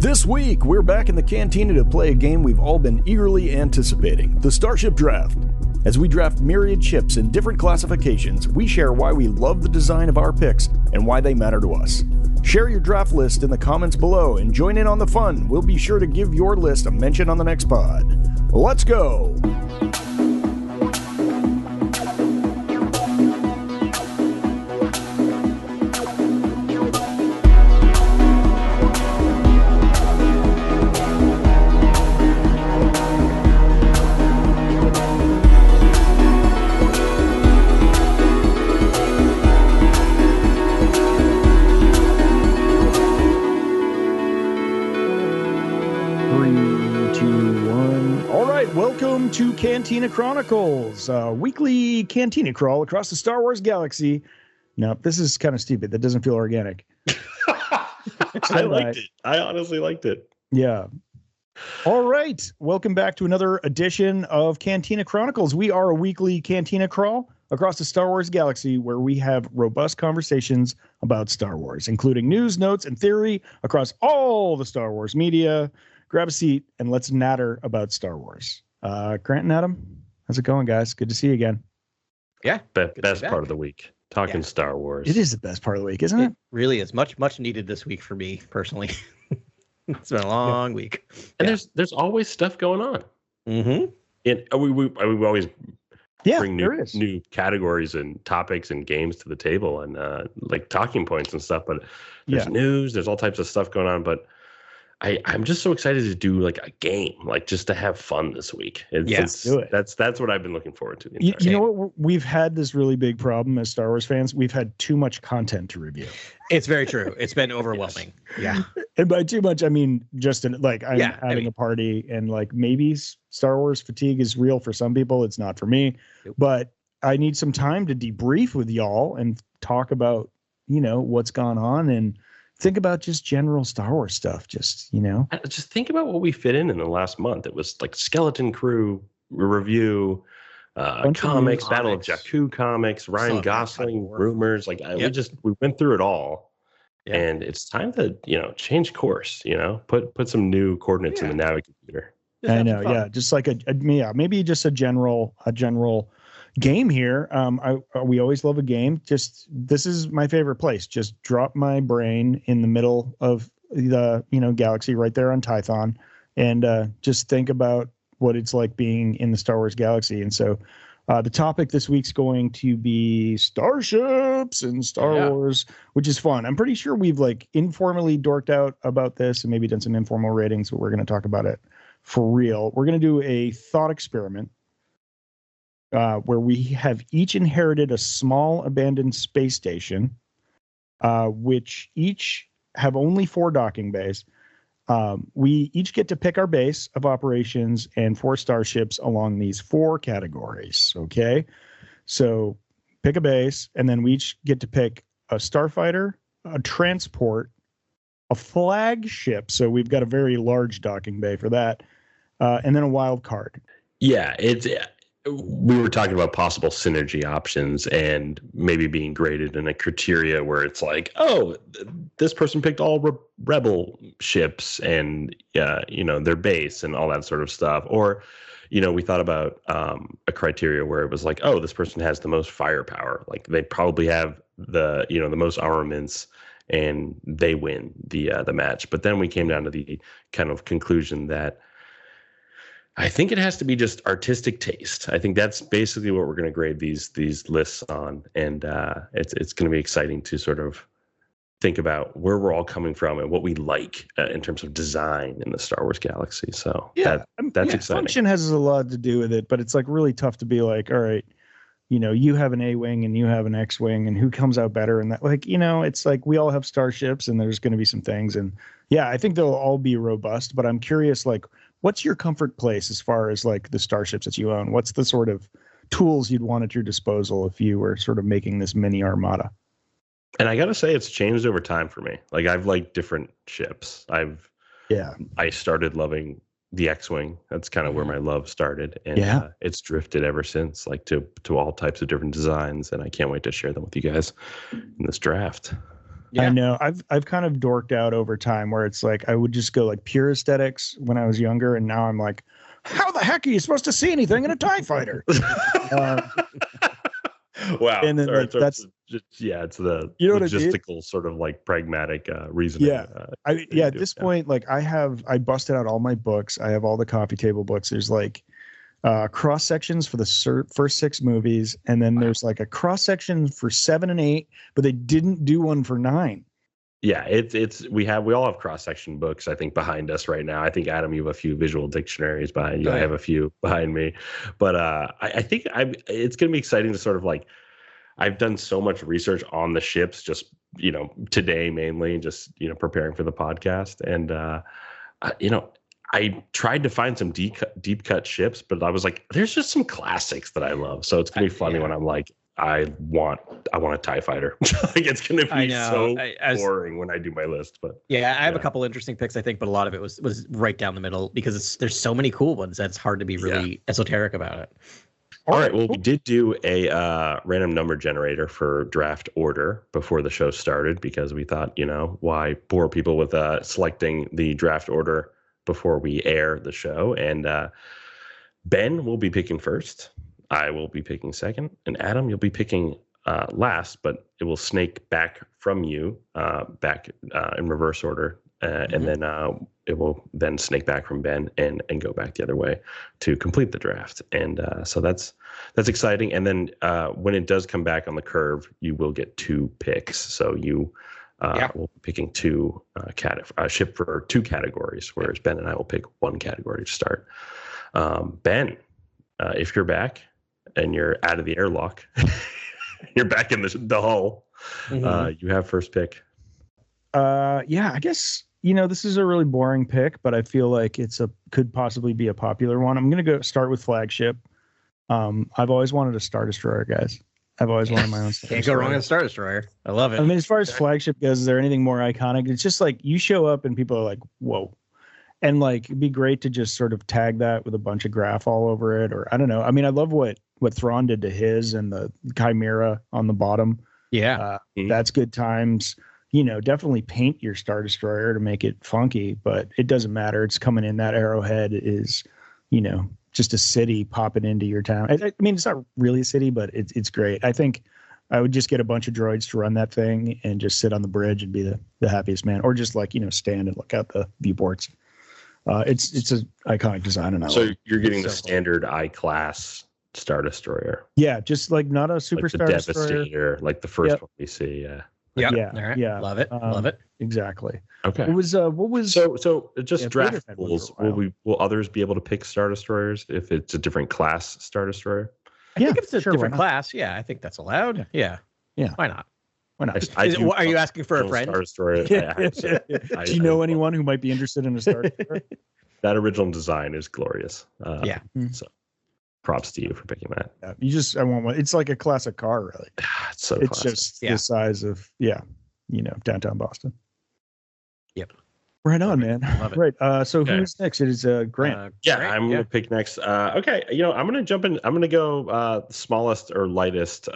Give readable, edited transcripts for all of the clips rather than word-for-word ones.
This week, we're back in the Cantina to play a game we've all been eagerly anticipating, the Starship Draft. As we draft myriad ships in different classifications, we share why we love the design of our picks and why they matter to us. Share your draft list in the comments below and join in on the fun. We'll be sure to give your list a mention on the next pod. Let's go! Welcome to Cantina Chronicles, weekly Cantina crawl across the Star Wars galaxy. No, this is kind of stupid. That doesn't feel organic. I liked it. I honestly liked it. Yeah. All right. Welcome back to another edition of Cantina Chronicles. We are a weekly Cantina crawl across the Star Wars galaxy where we have robust conversations about Star Wars, including news, notes, and theory across all the Star Wars media. Grab a seat and let's natter about Star Wars. Grant and Adam, how's it going, guys? Good to see you again. Yeah. Best part of the week. Talking Star Wars. It is the best part of the week, isn't it? It really is. Much needed this week for me, personally. It's been a long week. And there's always stuff going on. Mm-hmm. And we always bring new categories and topics and games to the table and like talking points and stuff. But there's news, there's all types of stuff going on. But I'm just so excited to do like a game, like just to have fun this week. Let's do it. That's what I've been looking forward to. You know what? We've had this really big problem as Star Wars fans. We've had too much content to review. It's very true. It's been overwhelming. Yeah. And by too much, I mean just I'm having a party and like maybe Star Wars fatigue is real for some people. It's not for me, but I need some time to debrief with y'all and talk about, what's gone on and think about just general Star Wars stuff. Just think about what we fit in the last month. It was like Skeleton Crew review, comics, Battle of Jakku comics, Ryan Gosling rumors. We went through it all, and it's time to change course. Put some new coordinates in the navigator. I know, just like maybe just a general game here. We always love a game. This is my favorite place. Just drop my brain in the middle of the galaxy right there on Tython and just think about what it's like being in the Star Wars galaxy. And so the topic this week's going to be starships and Star Wars, which is fun. I'm pretty sure we've like informally dorked out about this and maybe done some informal ratings, but we're going to talk about it for real. We're going to do a thought experiment where we have each inherited a small abandoned space station, which each have only 4 docking bays. We each get to pick our base of operations and 4 starships along these 4 categories. Okay, so pick a base, and then we each get to pick a starfighter, a transport, a flagship. So we've got a very large docking bay for that, and then a wild card. Yeah, we were talking about possible synergy options and maybe being graded in a criteria where it's like, oh, this person picked all rebel ships and their base and all that sort of stuff. Or, we thought about a criteria where it was like, oh, this person has the most firepower. Like they probably have the most armaments and they win the match. But then we came down to the kind of conclusion that I think it has to be just artistic taste. I think that's basically what we're going to grade these lists on, and it's going to be exciting to sort of think about where we're all coming from and what we like in terms of design in the Star Wars galaxy. So that's exciting. Function has a lot to do with it, but it's like really tough to be like, all right, you have an A-wing and you have an X-wing, and who comes out better? And that, it's like we all have starships, and there's going to be some things, and I think they'll all be robust. But I'm curious, like, what's your comfort place as far as like the starships that you own? What's the sort of tools you'd want at your disposal if you were sort of making this mini armada? And I got to say, it's changed over time for me. Like I've liked different ships. I started loving the X-Wing. That's kind of where my love started. And it's drifted ever since, like to all types of different designs. And I can't wait to share them with you guys in this draft. I know. I've kind of dorked out over time where it's like I would just go like pure aesthetics when I was younger, and now I'm like, how the heck are you supposed to see anything in a TIE fighter? Wow. And then like, that's just, it's the logistical what I mean? Sort of like pragmatic reasoning. Yeah. At this point, like I busted out all my books. I have all the coffee table books. There's like cross sections for the first 6 movies, and then there's like a cross section for 7 and 8, but they didn't do one for 9. Yeah, we all have cross section books, I think, behind us right now. I think, Adam, you have a few visual dictionaries behind you. I have a few behind me, but I think it's going to be exciting to sort of like, I've done so much research on the ships, just today mainly, just preparing for the podcast, and I tried to find some deep cut ships, but I was like, there's just some classics that I love. So it's gonna be funny when I'm like, I want a TIE fighter. Like, it's gonna be so boring when I do my list. But I have a couple interesting picks, I think, but a lot of it was right down the middle because there's so many cool ones that's hard to be really esoteric about it. All right. Well, we did do a random number generator for draft order before the show started because we thought, why bore people with selecting the draft order before we air the show. And Ben will be picking first. I will be picking second. And Adam, you'll be picking last, but it will snake back from you back in reverse order. And then it will then snake back from Ben and go back the other way to complete the draft. And so that's exciting. And then when it does come back on the curve, you will get 2 picks. So you will be picking 2 ship for 2 categories, whereas Ben and I will pick 1 category to start. Ben, if you're back and you're out of the airlock, you're back in the hull, you have first pick. I guess this is a really boring pick, but I feel like could possibly be a popular one. I'm gonna go start with flagship. I've always wanted a Star Destroyer, guys. I've always wanted my own Star Can't go wrong with a Star Destroyer. I love it. I mean, as far as flagship goes, is there anything more iconic? It's just like you show up and people are like, whoa. And like, it'd be great to just sort of tag that with a bunch of graph all over it. Or I don't know. I mean, I love what Thrawn did to his and the Chimera on the bottom. Yeah. That's good times. Definitely paint your Star Destroyer to make it funky, but it doesn't matter. It's coming in. That arrowhead is, just a city popping into your town. I mean, it's not really a city, but it's great. I think I would just get a bunch of droids to run that thing and just sit on the bridge and be the happiest man, or just like, stand and look out the viewports. It's an iconic design. And you're getting the standard I-class Star Destroyer. Yeah. Just like not a super Star Devastator, Destroyer. like the first one we see. Yeah. Yeah. Love it. Love it. Exactly. Okay. It was what was so just draft rules. Will others be able to pick Star Destroyers if it's a different class Star Destroyer? I think if it's a different class, I think that's allowed. Yeah. Why not? Why not? Are you asking for a friend? Star Destroyer. Do you know anyone who might be interested in a Star Destroyer? That original design is glorious. So props to you for picking that. Yeah, I want one. It's like a classic car, really. It's so it's classic. Just the size of downtown Boston. Yep. Right on, man. Right. So who's next? It is Grant. I'm gonna pick next. Okay. I'm gonna jump in. I'm gonna go smallest or lightest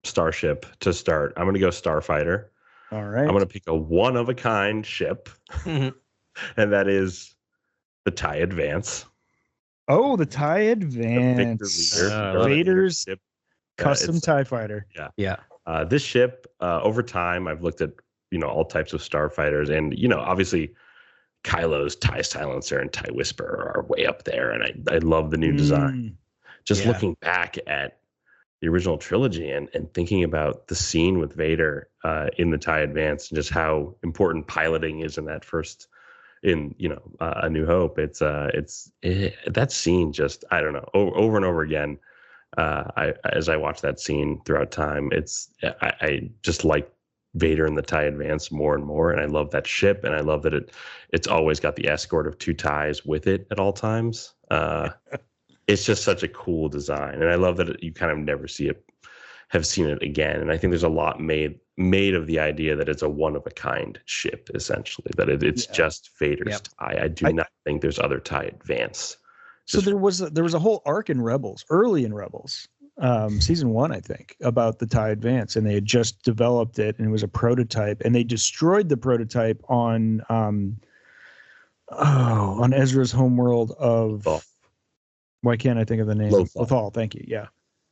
starship to start. I'm gonna go Starfighter. All right. I'm gonna pick a one of a kind ship, and that is the TIE Advance. Oh, the TIE Advance. Vader's custom TIE fighter. Yeah. This ship, over time, I've looked at, all types of starfighters, and, obviously Kylo's TIE Silencer and TIE Whisperer are way up there. And I love the new design. Just looking back at the original trilogy and thinking about the scene with Vader in the TIE Advance and just how important piloting is in that first, A New Hope. That scene just, I don't know, over and over again. As I watch that scene throughout time, I just like Vader and the TIE Advance more and more, and I love that ship, and I love that it's always got the escort of 2 TIEs with it at all times. It's just such a cool design, and I love that you kind of never have seen it again. And I think there's a lot made of the idea that it's a one of a kind ship, essentially, that it's just Vader's TIE. I do not think there's other TIE Advance. So there was a whole arc in Rebels, early in Rebels, season 1, I think, about the TIE Advance, and they had just developed it, and it was a prototype, and they destroyed the prototype on Ezra's homeworld of Lothal. Why can't I think of the name? Lothal. Thank you. Yeah.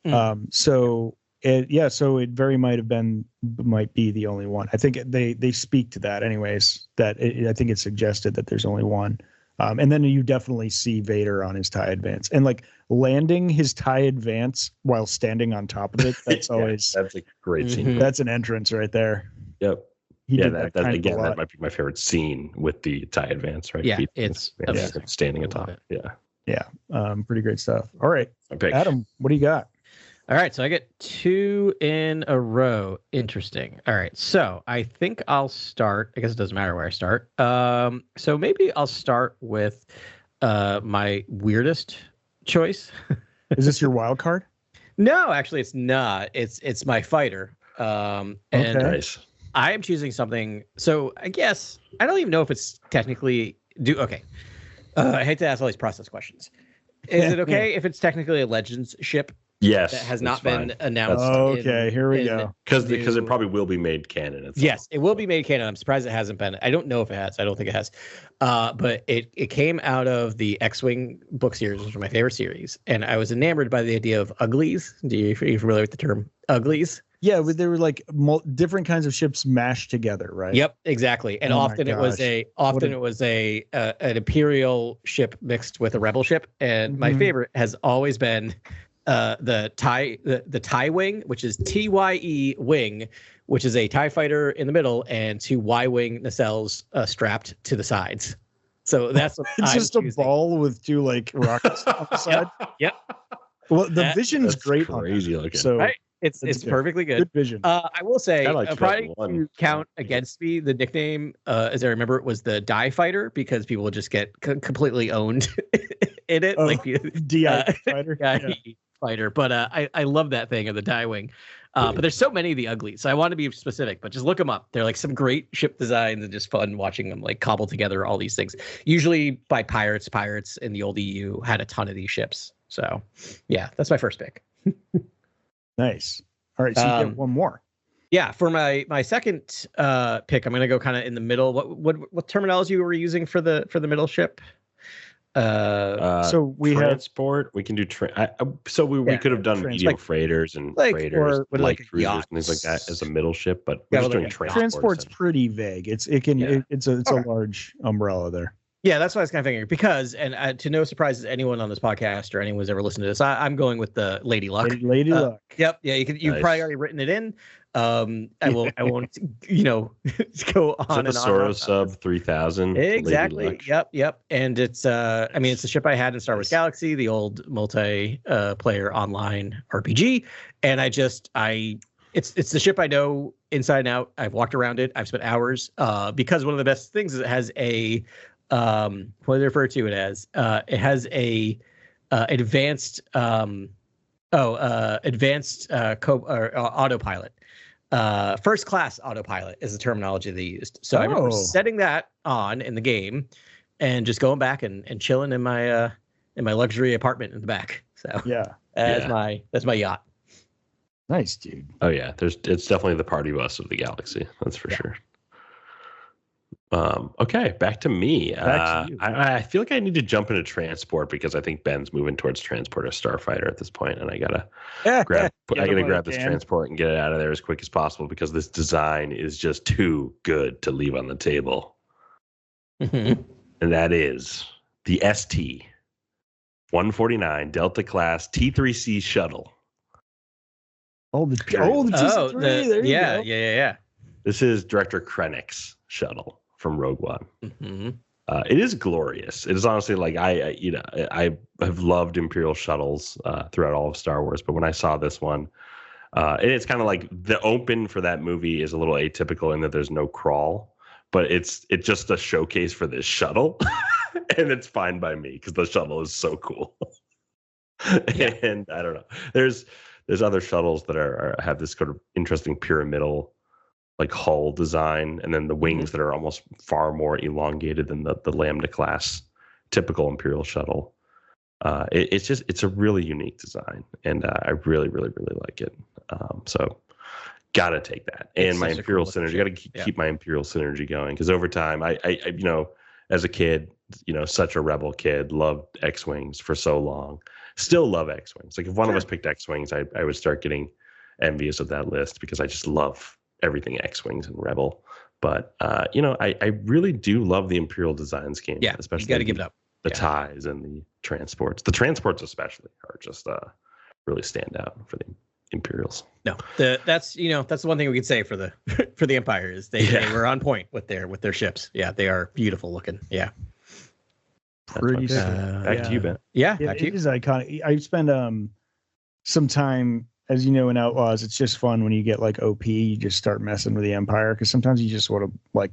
Mm. So it very might be the only one. I think they speak to that anyways, I think it suggested that there's only one. And then you definitely see Vader on his TIE Advance, and like landing his TIE Advance while standing on top of it. That's always, that's a great scene. that's an entrance right there. Yep. He did that kind of again, a lot. that might be my favorite scene with the TIE Advance, right? Yeah, it's amazing. Standing atop it. Yeah. Yeah. Pretty great stuff. All right. Okay. Adam, what do you got? All right, so I get 2 in a row. Interesting. All right, so I think I'll start. I guess it doesn't matter where I start. So maybe I'll start with my weirdest choice. Is this your wild card? No, actually, it's not. It's my fighter. And Nice. I am choosing something. So I guess I don't even know if it's technically okay. I hate to ask all these process questions. Is it okay if it's technically a Legends ship? Yes, That has not been fine. announced. Okay, here we go. Because it probably will be made canon. Itself. Yes, it will be made canon. I'm surprised it hasn't been. I don't know if it has. I don't think it has. But it came out of the X-Wing book series, which is my favorite series, and I was enamored by the idea of uglies. Are you familiar with the term uglies? Yeah, they were like different kinds of ships mashed together, right? Yep, exactly. And often it was an Imperial ship mixed with a Rebel ship. And my favorite has always been the TIE wing, which is TYE wing, which is a TIE fighter in the middle and 2 Y-wing nacelles strapped to the sides. So that's what it's I'm just choosing. a ball with 2 like rockets on the side. Yep. Well, the vision's great. Crazy on that. looking. So Right. It's perfectly good. Good vision. I will say, I like probably 2001. to count against me, the nickname, as I remember, it was the Die Fighter, because people would just get completely owned in it. Like DI fighter. Fighter. But I love that thing of the Die Wing. But there's so many of the uglies, so I want to be specific, but just look them up. They're like some great ship designs and just fun watching them like cobble together all these things. Usually by pirates. Pirates in the old EU had a ton of these ships. So yeah, that's my first pick. Nice. All right, so you get one more. Yeah, for my second pick, I'm gonna go kind of in the middle. What terminology were we using for the middle ship? So we transport. We can do we could have done medium freighters and freighters, light cruisers and things like that as a middle ship, but we're just doing transport. Transport's pretty vague. It's a large umbrella there. Yeah, that's what I was kind of figuring. Because, and to no surprises anyone on this podcast or anyone's ever listened to this, I'm going with the Lady Luck. Lady Luck. Yep. Yeah, you've probably already written it in. I won't go on and on. Soros Sub 3000. Exactly. Yep. And it's it's the ship I had in Star Wars Galaxy, the old multiplayer online RPG, and it's the ship I know inside and out. I've walked around it. I've spent hours. Because one of the best things is it has a what do they refer to it as? It has a advanced autopilot. First class autopilot is the terminology they used. So I remember setting that on in the game and just going back and chilling in my luxury apartment in the back. So that's my yacht. Nice, dude. Oh yeah, it's definitely the party bus of the galaxy. That's for sure. Okay, back to me. I feel like I need to jump into transport because I think Ben's moving towards transport or starfighter at this point, and I gotta grab this transport and get it out of there as quick as possible because this design is just too good to leave on the table. Mm-hmm. And that is the ST-149 Delta class T3C shuttle. The TC3. There you go. Yeah. This is Director Krennic's shuttle from Rogue One. Mm-hmm. It is glorious. It is honestly like I have loved Imperial shuttles throughout all of Star Wars, but when I saw this one, it's kind of like the open for that movie is a little atypical in that there's no crawl, but it's just a showcase for this shuttle, and it's fine by me because the shuttle is so cool. And I don't know, there's other shuttles that have this sort of interesting pyramidal like hull design, and then the wings that are almost far more elongated than the Lambda class typical Imperial shuttle. It's a really unique design, and I really like it. So gotta take that. And It's my such a Imperial cool synergy, looking gotta ship. Yeah. keep my Imperial synergy going, because over time, I as a kid, such a rebel kid, loved X-wings for so long. Still love X-wings. Like if one of us picked X-wings, I would start getting envious of that list, because I just love everything X-wings and rebel. But I really do love the Imperial design scheme. Yeah, especially you got to give it up. the ties and the transports. The transports especially are just really stand out for the Imperials. No, that's the one thing we could say for the for the Empire is they were on point with their ships. Yeah, they are beautiful looking. Yeah, Pretty sick. Back to you, Ben. Yeah, It back to you. is iconic. I spend some time, as you know, in Outlaws. It's just fun when you get like OP. You just start messing with the Empire, because sometimes you just want to like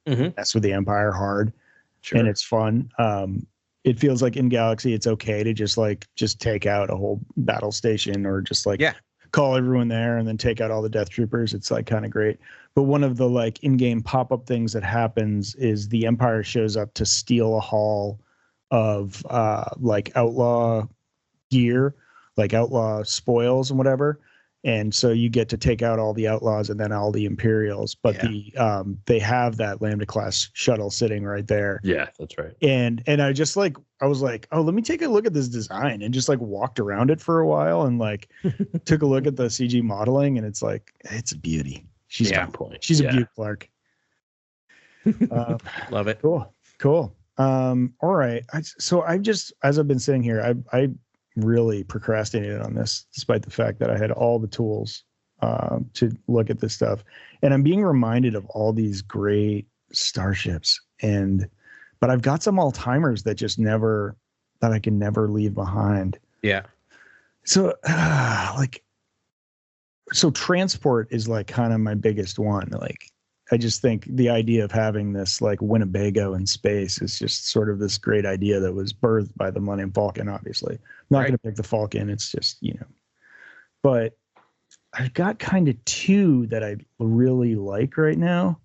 mess with the Empire hard, and it's fun. It feels like in Galaxy, it's okay to just take out a whole battle station, or just call everyone there and then take out all the Death Troopers. It's like kind of great. But one of the like in-game pop-up things that happens is the Empire shows up to steal a haul of like outlaw gear, like outlaw spoils and whatever. And so you get to take out all the outlaws and then all the Imperials, but they have that Lambda class shuttle sitting right there. Yeah, that's right. And I just I was like, oh, let me take a look at this design, and just like walked around it for a while, and like took a look at the CG modeling, and it's like, it's a beauty. She's on point. She's a beauty, Clark. Love it. Cool. All right. So I've just, as I've been sitting here, I really procrastinated on this, despite the fact that I had all the tools to look at this stuff. And I'm being reminded of all these great starships, but I've got some all-timers that I can never leave behind. Yeah. So so transport is like kind of my biggest one. Like, I just think the idea of having this like Winnebago in space is just sort of this great idea that was birthed by the Millennium Falcon. Obviously, I'm not going to pick the Falcon. It's just, but I've got kind of two that I really like right now.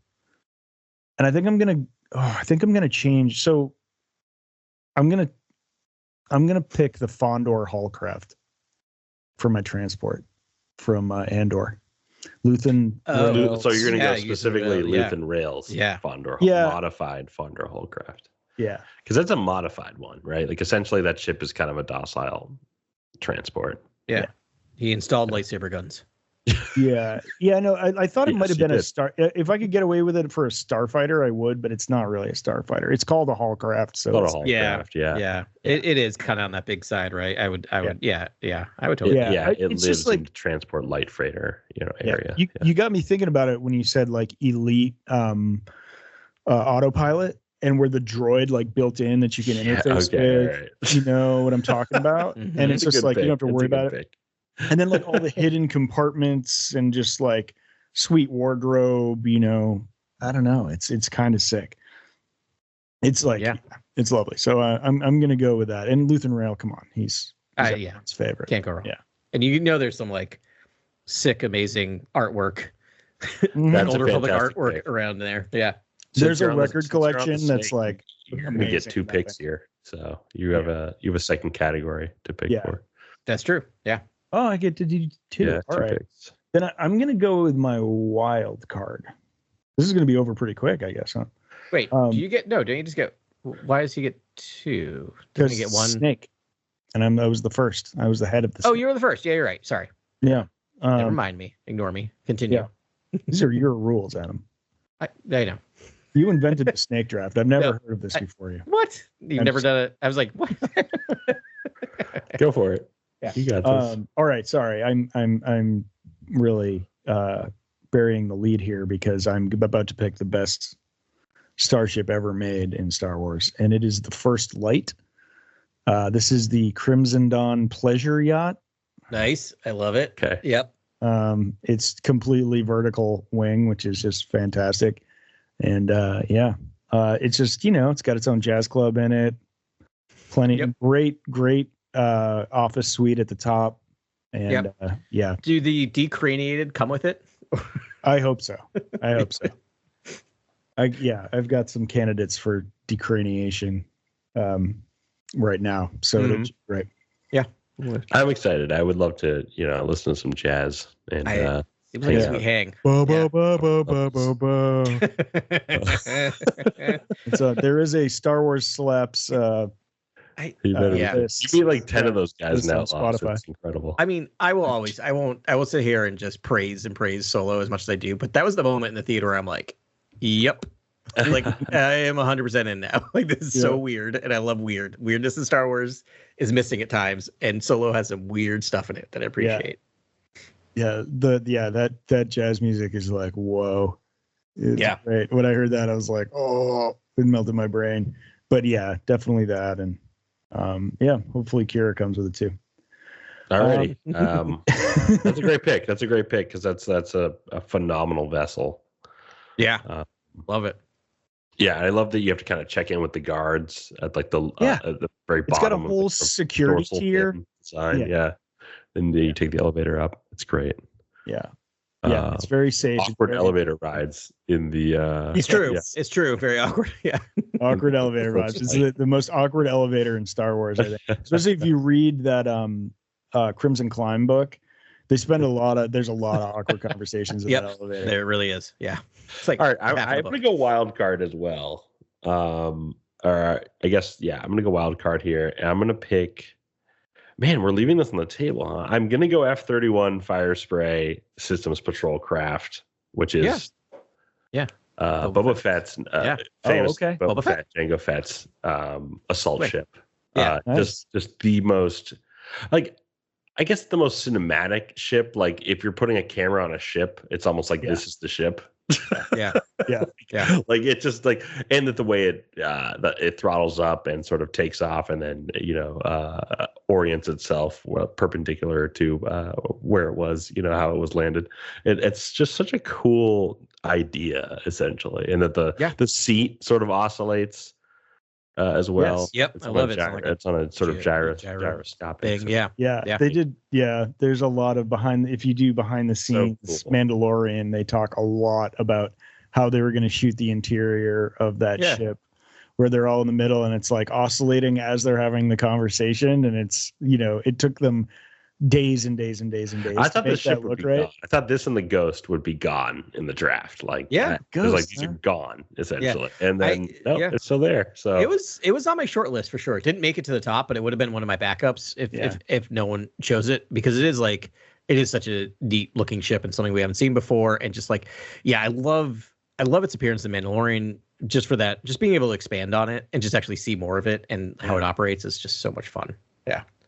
And I think I'm going to change. So I'm going to pick the Fondor Hullcraft for my transport from Andor. Luthen. So you're going to go specifically Luthen Rails. Fondor. Modified Fondor Hullcraft. Yeah. Because that's a modified one, right? Like essentially that ship is kind of a docile transport. Yeah. He installed lightsaber guns. Yeah. No, I thought it might have been a star. If I could get away with it for a starfighter, I would, but it's not really a starfighter. It's called a Hullcraft. So Yeah. It is kind of on that big side, right? I would totally. It lives in the transport light freighter, area. You got me thinking about it when you said like elite autopilot, and where the droid like built in that you can interface with. Right. You know what I'm talking about? And it's just like, you don't have to worry about it. And then like all the hidden compartments and just like sweet wardrobe, I don't know. It's kind of sick. It's like, it's lovely. So I'm going to go with that. And Luthen Rail, come on. He's everyone's favorite. Can't go wrong. Yeah. And there's some like sick, amazing artwork. That's Old Republic artwork pick around there. Yeah. There's a record collection that's like, we get two picks here. So you have a second category to pick for. That's true. Yeah. Oh, I get to do two. Yeah, all right. Picks. Then I'm going to go with my wild card. This is going to be over pretty quick, I guess, huh? Wait, don't you just get, why does he get two? Doesn't he get one? Snake. And I was the first. I was the head of the snake. You were the first. Yeah, you're right. Sorry. Yeah. Never mind me. Ignore me. Continue. Yeah. These are your rules, Adam. I know. You invented the snake draft. I've never heard of this before you. What? You've never done it? I was like, what? Go for it. Yeah. You got this. All right. Sorry. I'm really burying the lead here, because I'm about to pick the best starship ever made in Star Wars, and it is the First Light. This is the Crimson Dawn pleasure yacht. Nice. I love it. Okay. Yep. It's completely vertical wing, which is just fantastic. And it's just, it's got its own jazz club in it. Plenty great office suite at the top. And do the decraniated come with it? I hope so. I've got some candidates for decraniation. right now. So Mhm. right. Yeah. I'm excited. I would love to, listen to some jazz and Seems like a hang sweet out. hang. Bo, Yeah. bo, bo, bo, bo, bo, bo. There is a Star Wars slaps. You better yeah. give me like 10 of those guys list now. on Spotify. It's incredible. I mean, I won't sit here and just praise Solo as much as I do, but that was the moment in the theater where I'm like, yep. Like I am 100% in now. Like this is so weird, and I love weird. Weirdness in Star Wars is missing at times, and Solo has some weird stuff in it that I appreciate. That jazz music is like, whoa. It's great. When I heard that, I was like, oh, it melted my brain. But yeah, definitely that. And hopefully Kira comes with it too. Alrighty. That's a great pick. That's a great pick because that's a phenomenal vessel. Yeah. Love it. Yeah, I love that you have to kind of check in with the guards at like the at the very bottom. It's got a whole security tier. Sign, and you take the elevator up. It's great. Yeah. Yeah, it's very safe. Awkward elevator rides in the. It's true. Yeah. It's true. Very awkward. Yeah. Awkward elevator rides. It's the most awkward elevator in Star Wars, I think. Especially if you read that Crimson Climb book. There's a lot of awkward conversations in that elevator. There really is. Yeah. It's like, all right, I'm gonna go wild card as well. Or I guess I'm gonna go wild card here, and I'm gonna pick. Man, we're leaving this on the table, huh? I'm gonna go F-31 Fire Spray Systems Patrol Craft, which is Boba Fett's famous Boba Fett, Jango Fett's assault ship. Nice. Just the most I guess the most cinematic ship. Like if you're putting a camera on a ship, it's almost like this is the ship. Yeah. Like it's just like, and that the way it throttles up and sort of takes off and then orients itself perpendicular to where it was, how it was landed. It's just such a cool idea, essentially, and that the seat sort of oscillates as well. Yes. Yep, I love it. It's on a sort of gyroscopic thing. So. Yeah, they did. Yeah, there's a lot of behind the scenes cool. Mandalorian. They talk a lot about how they were going to shoot the interior of that ship, where they're all in the middle and it's like oscillating as they're having the conversation, and it's it took them days and days and days and days. I thought the ship would be gone. I thought this and the Ghost would be gone in the draft. Like Ghost, it was like these are gone essentially, and then it's still there. So it was on my short list for sure. It didn't make it to the top, but it would have been one of my backups if no one chose it, because it is such a neat looking ship and something we haven't seen before, and just like I love its appearance in Mandalorian. Just for that, just being able to expand on it and just actually see more of it and how it operates is just so much fun.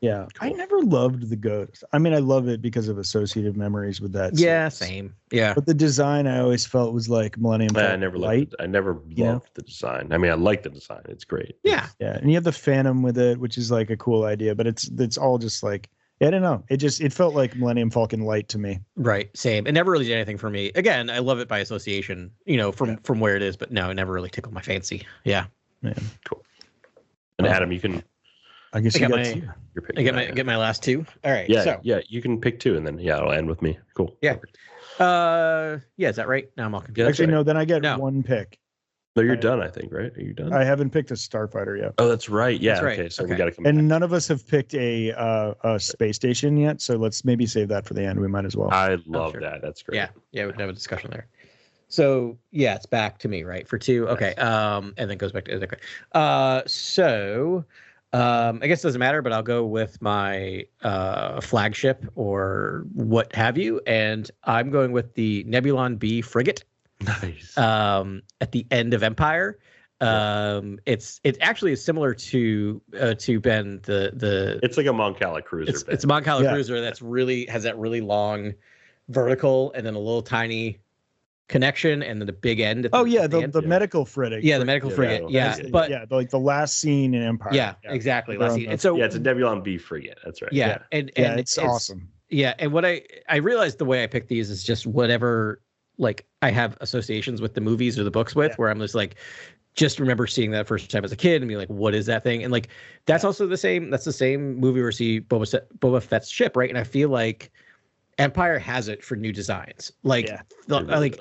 Yeah, cool. I never loved the Ghost. I mean, I love it because of associative memories with that. Yeah, same. Yeah, but the design I always felt was like Millennium Falcon. I never loved the design. I mean, I like the design; it's great. Yeah, and you have the Phantom with it, which is like a cool idea. But it's all just like I don't know. It felt like Millennium Falcon light to me. Right, same. It never really did anything for me. Again, I love it by association, from where it is. But no, it never really tickled my fancy. Yeah, cool. And Adam, you can. I guess you got two. Get my last two. All right. Yeah. You can pick two, and then it'll end with me. Cool. Yeah. Is that right? No, I'm all confused. Actually, no. Then I get one pick. No, you're done. I think, right? Are you done? I haven't picked a starfighter yet. Oh, that's right. Yeah. That's right. Okay. So we got to come. And back. None of us have picked a space station yet. So let's maybe save that for the end. We might as well. I love that. That's great. Yeah. We can have a discussion there. So it's back to me, right? For two. Okay. And then goes back to so. I guess it doesn't matter, but I'll go with my flagship or what have you, and I'm going with the Nebulon B frigate. Nice. At the end of Empire, it actually is similar to Ben the. It's like a Mon Cala cruiser. It's a Mon Cala cruiser that's has that really long vertical and then a little tiny connection and then the big end. The medical frigate. Yeah, the medical frigate. But like the last scene in Empire. Yeah, exactly. Last scene. And so it's a Nebulon B frigate. That's right. Yeah, and it's awesome. Yeah, and what I realized the way I picked these is just whatever like I have associations with the movies or the books with, where I'm just like, just remember seeing that first time as a kid and be like, what is that thing? And like that's also the same. That's the same movie where we see Boba Fett's ship, right? And I feel like Empire has it for new designs, like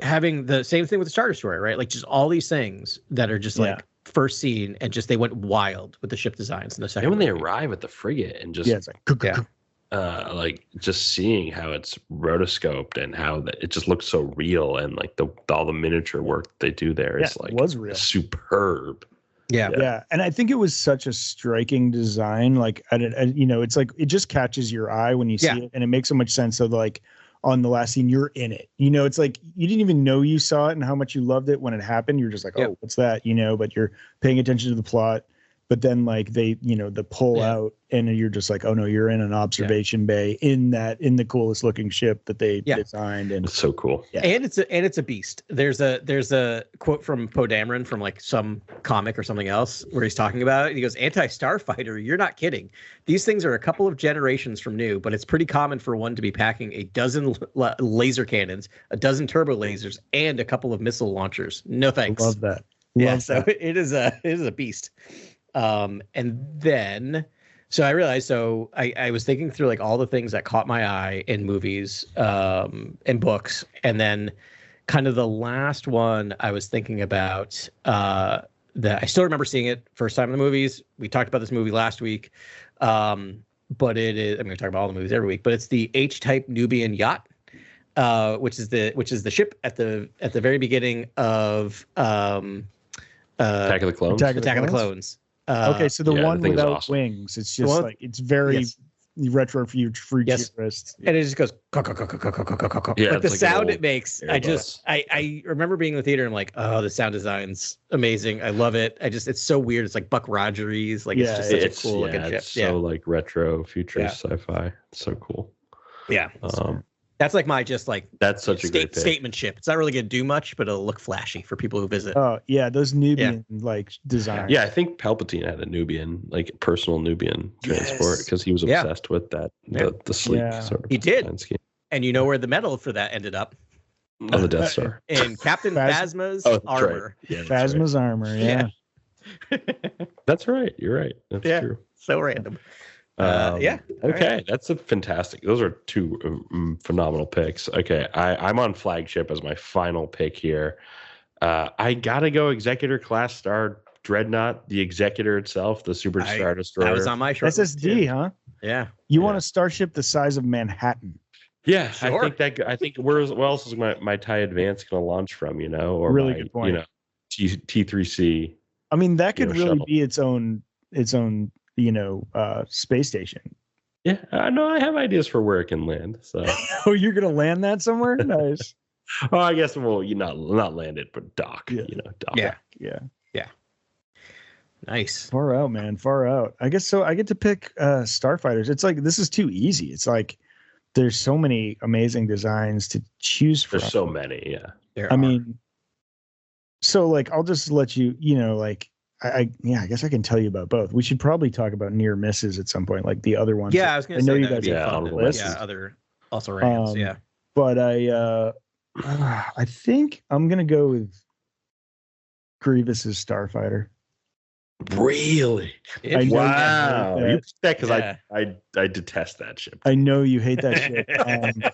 having the same thing with the Star Destroyer, right? Like just all these things that are just like first scene, and just they went wild with the ship designs in the second. And when they movie. arrive at the frigate and just it's like, like just seeing how it's rotoscoped and how it just looks so real, and like all the miniature work they do there is like it was real. Superb. Yeah. And I think it was such a striking design. Like, it's like, it just catches your eye when you see it, and it makes so much sense. So like on the last scene, you're in it, it's like, you didn't even know you saw it and how much you loved it when it happened. You're just like, oh, what's that? But you're paying attention to the plot. But then like they, the pull out, and you're just like, oh no, you're in an observation bay in the coolest looking ship that they designed. And it's so cool. Yeah. And it's a beast. There's a quote from Poe Dameron from like some comic or something else where he's talking about it. He goes, "Anti-starfighter, you're not kidding. These things are a couple of generations from new, but it's pretty common for one to be packing a dozen laser cannons, a dozen turbo lasers, and a couple of missile launchers. No thanks." I love that. So it is a beast. And then, so I realized, I was thinking through like all the things that caught my eye in movies, and books. And then kind of the last one I was thinking about, that I still remember seeing it first time in the movies. We talked about this movie last week. But it is, I'm going to talk about all the movies every week, but it's the H-type Nubian yacht, which is the ship at the very beginning of, Attack of the Clones. Attack of the Clones. Okay, so the one thing is without awesome. wings, it's just like, it's very retro futurist. And it just goes, Yeah, like it's the like sound an it makes. Airbus. I remember being in the theater and I'm like, oh, the sound design's amazing. I love it. It's so weird. It's like Buck Rogeries. Like, it's just such a cool looking ship. It's so like retro futurist sci-fi. It's so cool. Yeah. That's like my just like that's such a great pick. Statement ship. It's not really going to do much, but it'll look flashy for people who visit. Oh yeah, those Nubian like designs. Yeah, I think Palpatine had a Nubian, like personal Nubian transport, because he was obsessed with that, the sleek sort of. He did. design scheme. And you know where the medal for that ended up? On the Death Star. In Captain Phasma's armor. Right. Yeah, Phasma's armor. Yeah. That's right. You're right. That's true. So random. Okay, right. that's a fantastic. Those are two phenomenal picks. Okay, I'm on Flagship as my final pick here. I gotta go Executor class star Dreadnought, the Executor itself, the Super Star Destroyer. That was on my short list SSD, too. huh? Yeah. You want a starship the size of Manhattan? Yeah, Sure. I think where else is my TIE Advance gonna launch from? Or Really good point. T3C. I mean, that could really shuttle. be its own space station. Yeah, I know. I have ideas for where it can land. So, Oh, you're gonna land that somewhere? Nice. I guess you not land it, but dock. Yeah. Dock. Yeah. Nice. Far out, man. Far out. I guess so. I get to pick starfighters. It's like, this is too easy. It's like there's so many amazing designs to choose from. There's so many. Yeah. I mean, so like I'll just let you. I guess I can tell you about both. We should probably talk about near misses at some point, like the other ones. Yeah, I was going to say, know you that'd guys be have fun. on the list. Yeah, other also rams. But I think I'm gonna go with Grievous's Starfighter. Really? I know Wow. you You picked that because Yeah. I detest that ship. I know you hate that shit,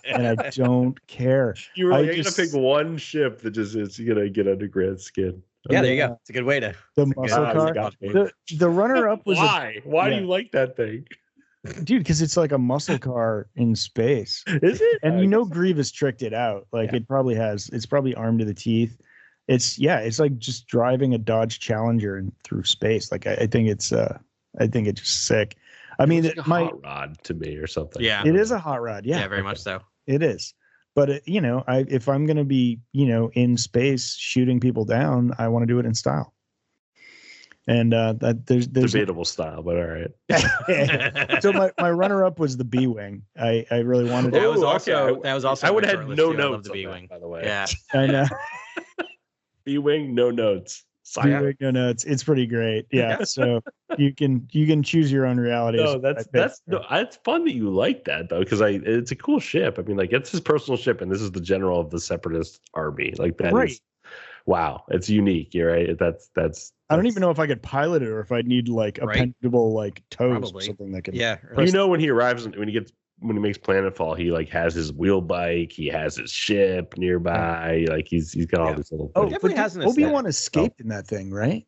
and I don't care. You were I like, you're just- gonna pick one ship that just is gonna get under Grant's skin. Yeah, there you go. It's a good way to. The That's a muscle good- you car. got me. The runner-up was Why? Why do you like that thing? dude, because it's like a muscle car in space. Is it? And Grievous tricked it out. Like it's probably armed to the teeth. It's like just driving a Dodge Challenger through space. Like I think it's just sick. I mean, it's like a hot rod to me or something. Yeah. it is a hot rod. Yeah, Yeah, very much so. it is. But if I'm gonna be in space shooting people down, I want to do it in style. And that there's Debatable style, but all right. So my runner-up was the B-wing. I really wanted That to. was Ooh, also okay. that was also. I on would my have short had list, no too. I love notes the on B-wing. that, by the way. Yeah. I know. B-wing, no notes. B-wing, no, it's pretty great. Yeah. So you can choose your own reality. No, that's fun that you like that though, because it's a cool ship. I mean, like it's his personal ship, and this is the general of the Separatist army. Like that Right. is, wow, it's unique. You're right. That's. I don't even know if I could pilot it or if I'd need like a Right. pendable like toes Probably. or something that could. Yeah. When he arrives, when he makes Planetfall, he like has his wheel bike, he has his ship nearby, like he's got all these little. Oh, things. Definitely but has an Obi-Wan aesthetic. escaped in that thing, right?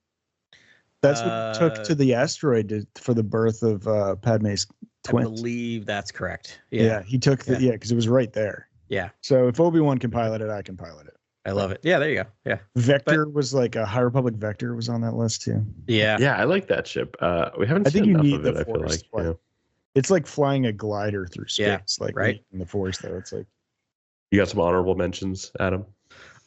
That's what it took to the asteroid for the birth of Padme's twins. I believe that's correct. Yeah, he took because it was right there. Yeah. So if Obi-Wan can pilot it, I can pilot it. I love it. Yeah, there you go. Yeah. Vector was like a High Republic Vector was on that list too. Yeah. Yeah, I like that ship. We haven't I think seen you enough need of the it, I feel Force. like. It's like flying a glider through space, Yeah, like right. in the Force though. It's like You got some honorable mentions, Adam?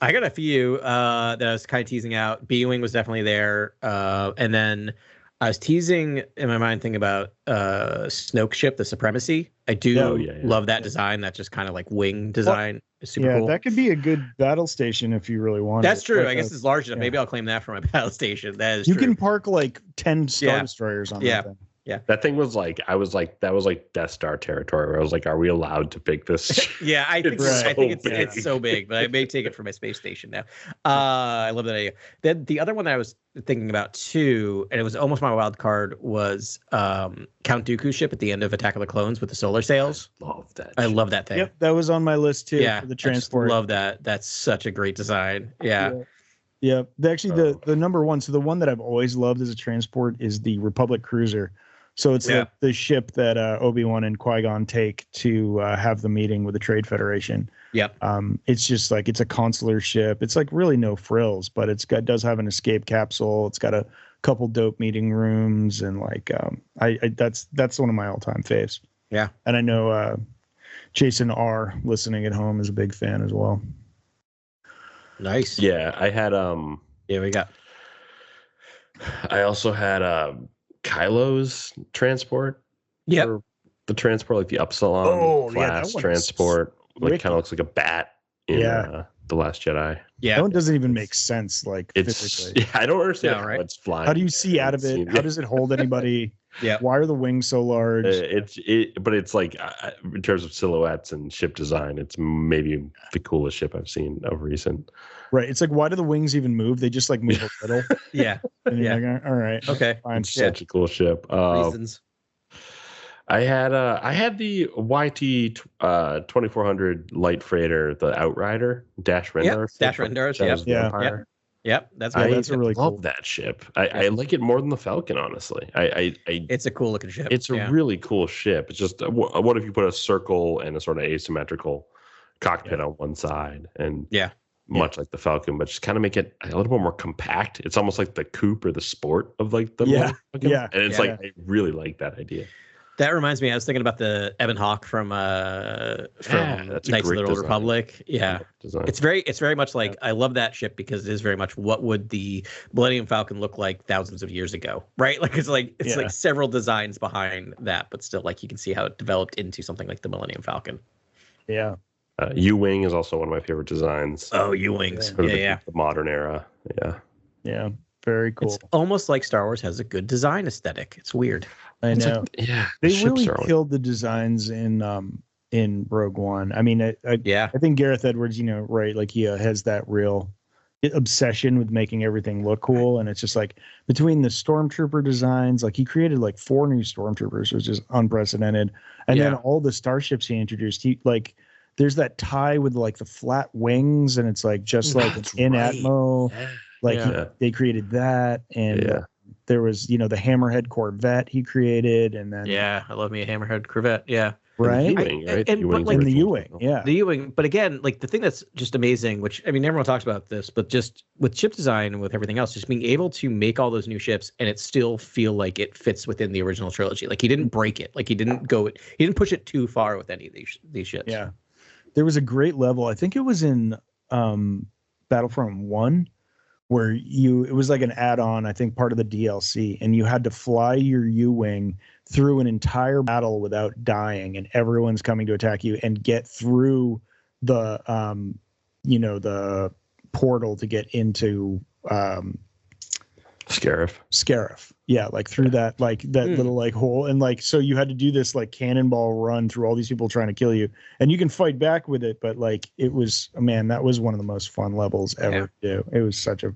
I got a few that I was kind of teasing out. B-Wing was definitely there. And then I was teasing in my mind thinking about Snoke ship, the Supremacy. I do love that design. That just kind of like wing design is super cool. that could be a good battle station if you really want. That's true. Like I guess it's large enough. Maybe I'll claim that for my battle station. That is you true. can park like 10 Star Destroyers on that thing. Yeah. That thing was like, that was like Death Star territory where I was like, are we allowed to pick this? Yeah, I think it's so big, but I may take it for my space station now. I love that idea. Then the other one that I was thinking about too, and it was almost my wild card, was Count Dooku's ship at the end of Attack of the Clones with the solar sails. I love that thing. Yep, that was on my list too. Yeah, for the transport. I love that. That's such a great design. Yeah. Actually, the number one. So the one that I've always loved as a transport is the Republic Cruiser. So it's the ship that Obi-Wan and Qui-Gon take to have the meeting with the Trade Federation. Yep. It's just like it's a consular ship. It's like really no frills, but does have an escape capsule. It's got a couple dope meeting rooms, and like that's one of my all-time faves. Yeah. And I know Jason R. listening at home is a big fan as well. Nice. Yeah, I had I also had Kylo's transport. Yeah. The transport, like the Upsilon class transport, like kind of looks like a bat in The Last Jedi. Yeah. That one doesn't even make sense, like physically. Yeah, I don't understand how it's flying. How do you see out of it? How does it hold anybody? Why are the wings so large? But it's like in terms of silhouettes and ship design, it's maybe the coolest ship I've seen of recent. Right. It's like, why do the wings even move? They just like move a little. Yeah. And you're like, all right. Okay. Fine. It's such a cool ship. Reasons. I had the YT 2400 light freighter, the Outrider Dash Rendar. Dash Rendars. Yeah. Yep. That's a really cool. Love that ship. I like it more than the Falcon, honestly. It's a cool looking ship. It's a really cool ship. It's just what if you put a circle and a sort of asymmetrical cockpit on one side, and much like the Falcon, but just kind of make it a little bit more compact. It's almost like the coupe or the sport of like the Falcon. And it's I really like that idea. That reminds me, I was thinking about the Ebon Hawk from Knights of the Old Republic. Yeah, it's very much like I love that ship because it is very much what would the Millennium Falcon look like thousands of years ago, right? Like it's like several designs behind that, but still like you can see how it developed into something like the Millennium Falcon. Yeah. U-Wing is also one of my favorite designs. Oh, U-Wings. The modern era. Yeah. Very cool. It's almost like Star Wars has a good design aesthetic. It's weird. I know. They really killed the designs in Rogue One. I mean, I think Gareth Edwards, right? Like he has that real obsession with making everything look cool, and it's just like between the stormtrooper designs, like he created like 4 new stormtroopers, which is unprecedented, and then all the starships he introduced. There's that tie with like the flat wings, and it's like just like in Atmo. Like they created that, and there was the Hammerhead Corvette he created, and then I love me a Hammerhead Corvette. Yeah, right. But like the U-Wing, the U-Wing. But again, like the thing that's just amazing, which I mean, everyone talks about this, but just with chip design and with everything else, just being able to make all those new ships and it still feel like it fits within the original trilogy. Like he didn't break it. Like he didn't push it too far with any of these ships. Yeah, there was a great level. I think it was in Battlefront 1. Where it was like an add-on, I think part of the DLC, and you had to fly your U-Wing through an entire battle without dying, and everyone's coming to attack you, and get through the, the portal to get into Scarif. Yeah, like through that little like hole, and like so you had to do this like cannonball run through all these people trying to kill you, and you can fight back with it, but like it was that was one of the most fun levels ever to do. It was such a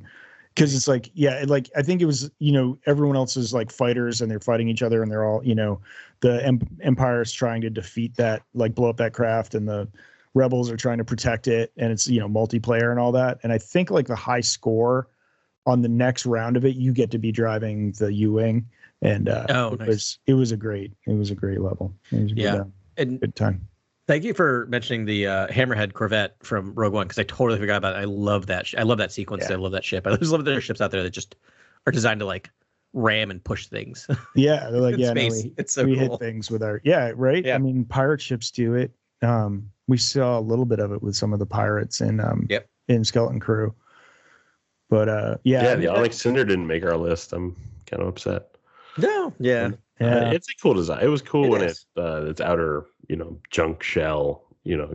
because it's like I think it was everyone else is like fighters and they're fighting each other and they're all the Empire is trying to defeat that, like blow up that craft, and the rebels are trying to protect it, and it's multiplayer and all that, and I think like the high score on the next round of it, you get to be driving the U-wing, and nice. it was a great level. It was a good time. Thank you for mentioning the Hammerhead Corvette from Rogue One, because I totally forgot about it. I love that. I love that sequence. Yeah. I love that ship. I just love that there are ships out there that just are designed to like ram and push things. Yeah, they're like it's so we cool. hit things with our right. Yeah. I mean, pirate ships do it. We saw a little bit of it with some of the pirates in Skeleton Crew. But the Onyx Cinder didn't make our list. I'm kind of upset. No, it's a cool design. It was cool when its outer junk shell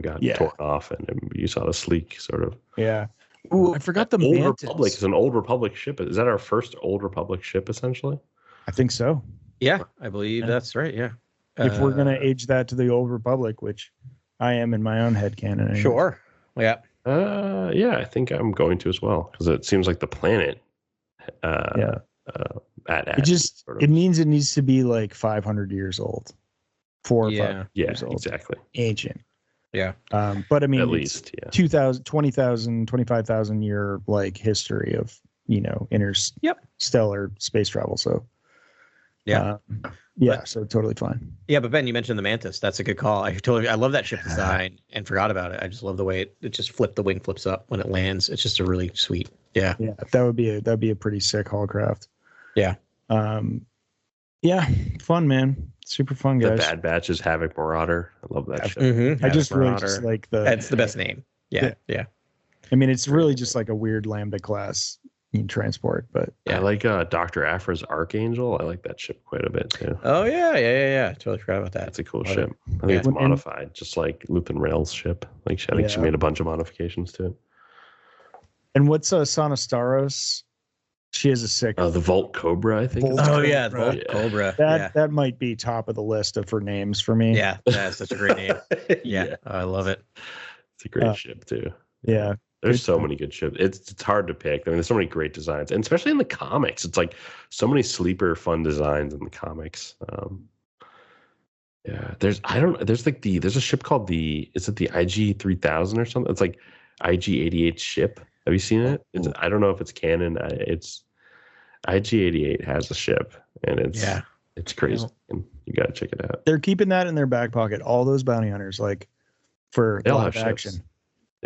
got torn off, and you saw the sleek sort of. Yeah. Ooh, I forgot the Old Mantis. Republic is an Old Republic ship. Is that our first Old Republic ship essentially? I think so. Yeah, I believe that's right. Yeah. If we're gonna age that to the Old Republic, which I am in my own headcanon. Anyways. Sure. Yeah. I think I'm going to as well, because it seems like the planet. It means it needs to be like 500 years old. 4 or 5 years old. Exactly. Ancient. Yeah. But I mean, at least 2,000, 20,000, 25,000 year like history of interstellar space travel. So so totally fine. Yeah, but Ben, you mentioned the Mantis. That's a good call. I love that ship design and forgot about it. I just love the way it just the wing flips up when it lands. It's just a really sweet. Yeah. Yeah, that'd be a pretty sick Hallcraft. Yeah. Fun, man. Super fun, guys. The Bad Batch's Havoc Marauder. I love that ship. Mm-hmm. I just really just like that's the best name. Yeah. I mean, it's really just like a weird Lambda class transport, but I like Dr. Afra's Archangel. I like that ship quite a bit too. Oh yeah. Totally forgot about that. That's a cool ship. I think it's modified, just like Luthen Rail's ship. Like I think she made a bunch of modifications to it. And what's Sonostaros? She has a sick. The Volt Cobra, I think. Volt Cobra. That might be top of the list for names for me. Yeah, that's such a great name. Yeah. I love it. It's a great ship too. Yeah. There's so many good ships. It's hard to pick. I mean, there's so many great designs, and especially in the comics, it's like so many sleeper fun designs in the comics. There's a ship called is it the IG 3000 or something? It's like IG 88 ship. Have you seen it? I don't know if it's canon. It's IG 88 has a ship, and it's crazy. And you got to check it out. They're keeping that in their back pocket. All those bounty hunters, like for live action.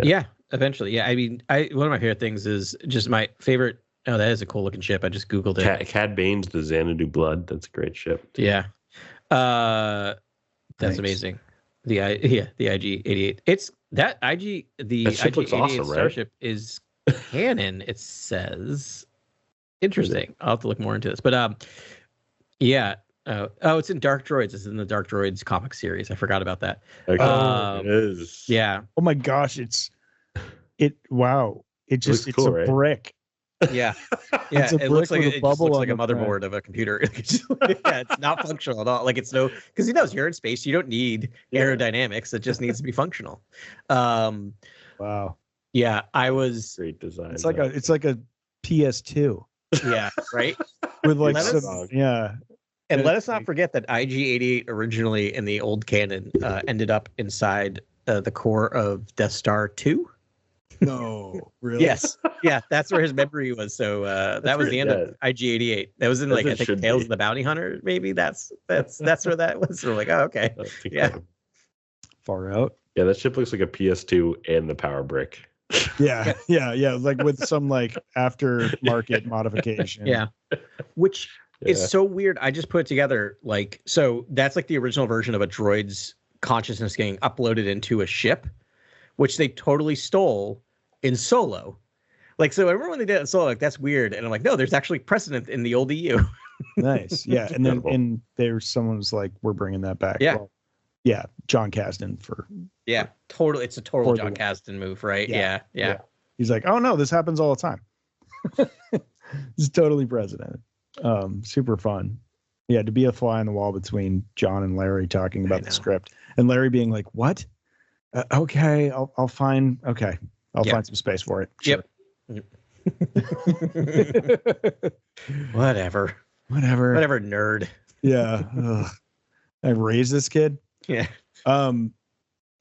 Yeah, eventually. Yeah, I mean, one of my favorite things is just my favorite. Oh, that is a cool looking ship. I just googled it. Cad Bane's the Xanadu Blood. That's a great ship. Yeah, that's amazing. The IG-88. It's that IG. The IG-88 awesome, Starship is canon. It says. Interesting. I'll have to look more into this, but it's in Dark Droids. It's in the Dark Droids comic series. I forgot about that. It is. Yeah. Oh my gosh, wow. It's cool, a right? brick. Yeah. Yeah. It looks like a motherboard of a computer. It's not functional at all. Like it's because you're in space. You don't need aerodynamics. It just needs to be functional. Wow. Yeah. I was great design. It's like a PS2. Yeah. Right. With like And let us not forget that IG-88 originally in the old canon ended up inside the core of Death Star 2. No, really? Yes. Yeah, that's where his memory was. So that was the end of IG-88. That was in I think Tales of the Bounty Hunter. Maybe that's where that was. So we're like, oh, okay. Yeah. Far out. Yeah, that ship looks like a PS2 and the power brick. Yeah. Like with some like aftermarket modification. Yeah. Which is so weird. I just put it together. Like, so that's like the original version of a droid's consciousness getting uploaded into a ship, which they totally stole in Solo. Like, so I remember when they did it in Solo, like, that's weird. And I'm like, no, there's actually precedent in the old EU. Nice. Yeah. And then someone was like, we're bringing that back. Yeah. Well, yeah. John Kasdan totally. It's a total John Kasdan move, right? Yeah. He's like, oh no, this happens all the time. It's totally precedented. Super fun. Yeah, to be a fly on the wall between John and Larry talking about the script, and Larry being like, "What? Okay, I'll find some space for it." Sure. Yep. Whatever, nerd. Yeah. I raised this kid. Yeah. All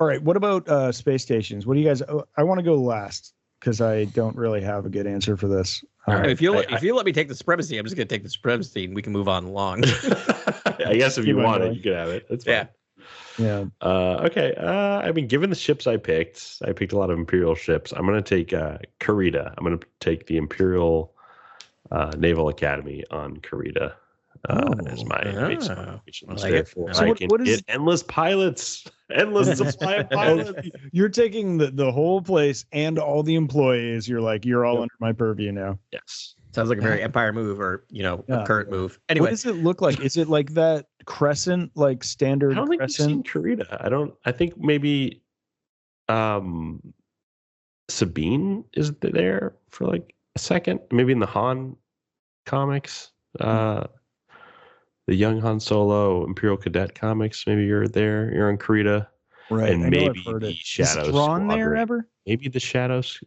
right. What about space stations? What do you guys? I want to go last because I don't really have a good answer for this. All right. If you let me take the supremacy, I'm just gonna take the supremacy, and we can move on along. I guess if you want it, you can have it. That's fine. Yeah. Okay. I mean, given the ships I picked a lot of Imperial ships. I'm going to take Karita. I'm going to take the Imperial Naval Academy on Karita as my base formation. What is endless pilots, endless supply of pilots. You're taking the whole place and all the employees. You're like, you're all under my purview now. Yes. Sounds like a very Empire move, or a current move. Anyway, what does it look like? Is it like that crescent, like standard? I don't think crescent? I've seen Karita. I think maybe Sabine is there for like a second. Maybe in the Han comics, the young Han Solo Imperial Cadet comics. Maybe you're there. You're on Karita, right? And maybe the Shadows. Is Thrawn there ever? Maybe the Shadows.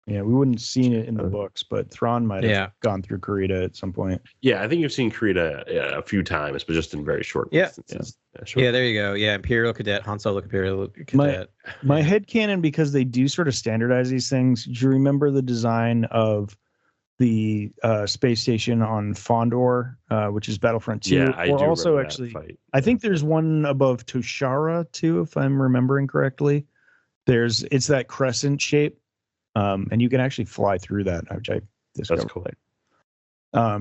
Yeah, we wouldn't seen it in the books, but Thrawn might have gone through Karita at some point. Yeah, I think you've seen Karita a few times, but just in very short distances. Yeah, there you go. Yeah, Imperial Cadet, Han Solo Imperial Cadet. My headcanon, because they do sort of standardize these things. Do you remember the design of the space station on Fondor, which is Battlefront 2? Yeah, I do also remember actually, that fight. I think there's one above Toshara too, if I'm remembering correctly. It's that crescent shape. And you can actually fly through that, which I discovered. That's cool.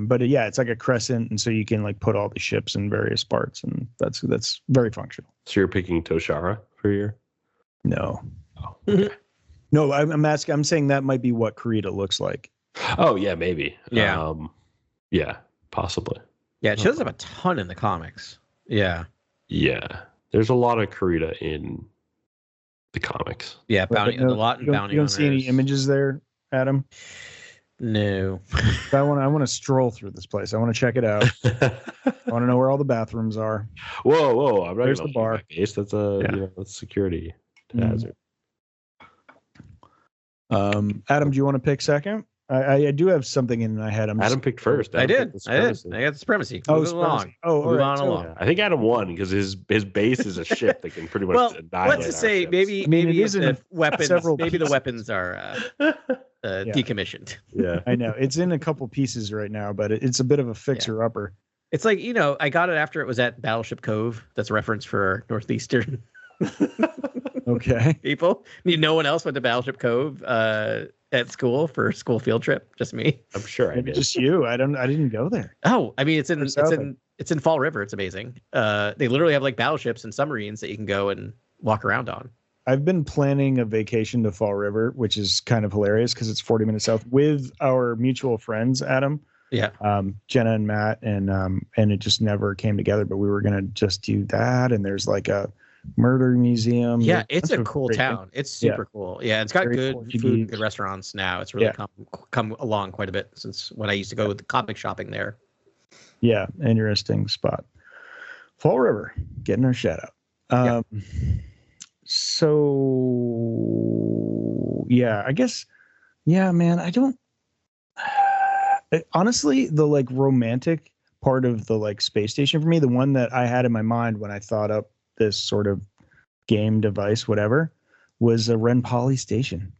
But yeah, it's like a crescent, and so you can like put all the ships in various parts, and that's very functional. So you're picking Toshara for your? No. Oh, okay. No, I'm asking. I'm saying that might be what Karita looks like. Oh yeah, maybe. Yeah. Yeah, possibly. Yeah, it shows up a ton in the comics. Yeah. Yeah, there's a lot of Karita in the comics. Yeah, bounty a lot in bounty. You don't see any images there, Adam? No. I want to stroll through this place. I want to check it out. I want to know where all the bathrooms are. Whoa! I'm not There's the bar. Base. That's that's security hazard. Adam, do you want to pick second? I do have something in my head. Adam picked first. I did. I got the supremacy. Move along. Move on along. Yeah. I think Adam won because his base is a ship that can pretty much. Well, let's just say maybe the weapons. Maybe the weapons are decommissioned. Yeah, I know it's in a couple pieces right now, but it's a bit of a fixer upper. It's like I got it after it was at Battleship Cove. That's a reference for Northeastern. Okay. People. No one else went to Battleship Cove at school for school field trip. Just me. I'm sure I did. Just you. I didn't go there. Oh, I mean, it's in Fall River. It's amazing. They literally have like battleships and submarines that you can go and walk around on. I've been planning a vacation to Fall River, which is kind of hilarious because it's 40 minutes south, with our mutual friends, Adam. Yeah. Jenna and Matt, and it just never came together. But we were gonna just do that, and there's like a murder museum. Yeah, it's a cool town. It's super cool. Yeah, it's got good food and good restaurants now. It's really come along quite a bit since when I used to go with the comic shopping there. Yeah, interesting spot. Fall River, getting our shout out. So yeah, I guess, man, I don't honestly, the like romantic part of the like space station for me, the one that I had in my mind when I thought up this sort of game device, whatever, was a Ren Poly station.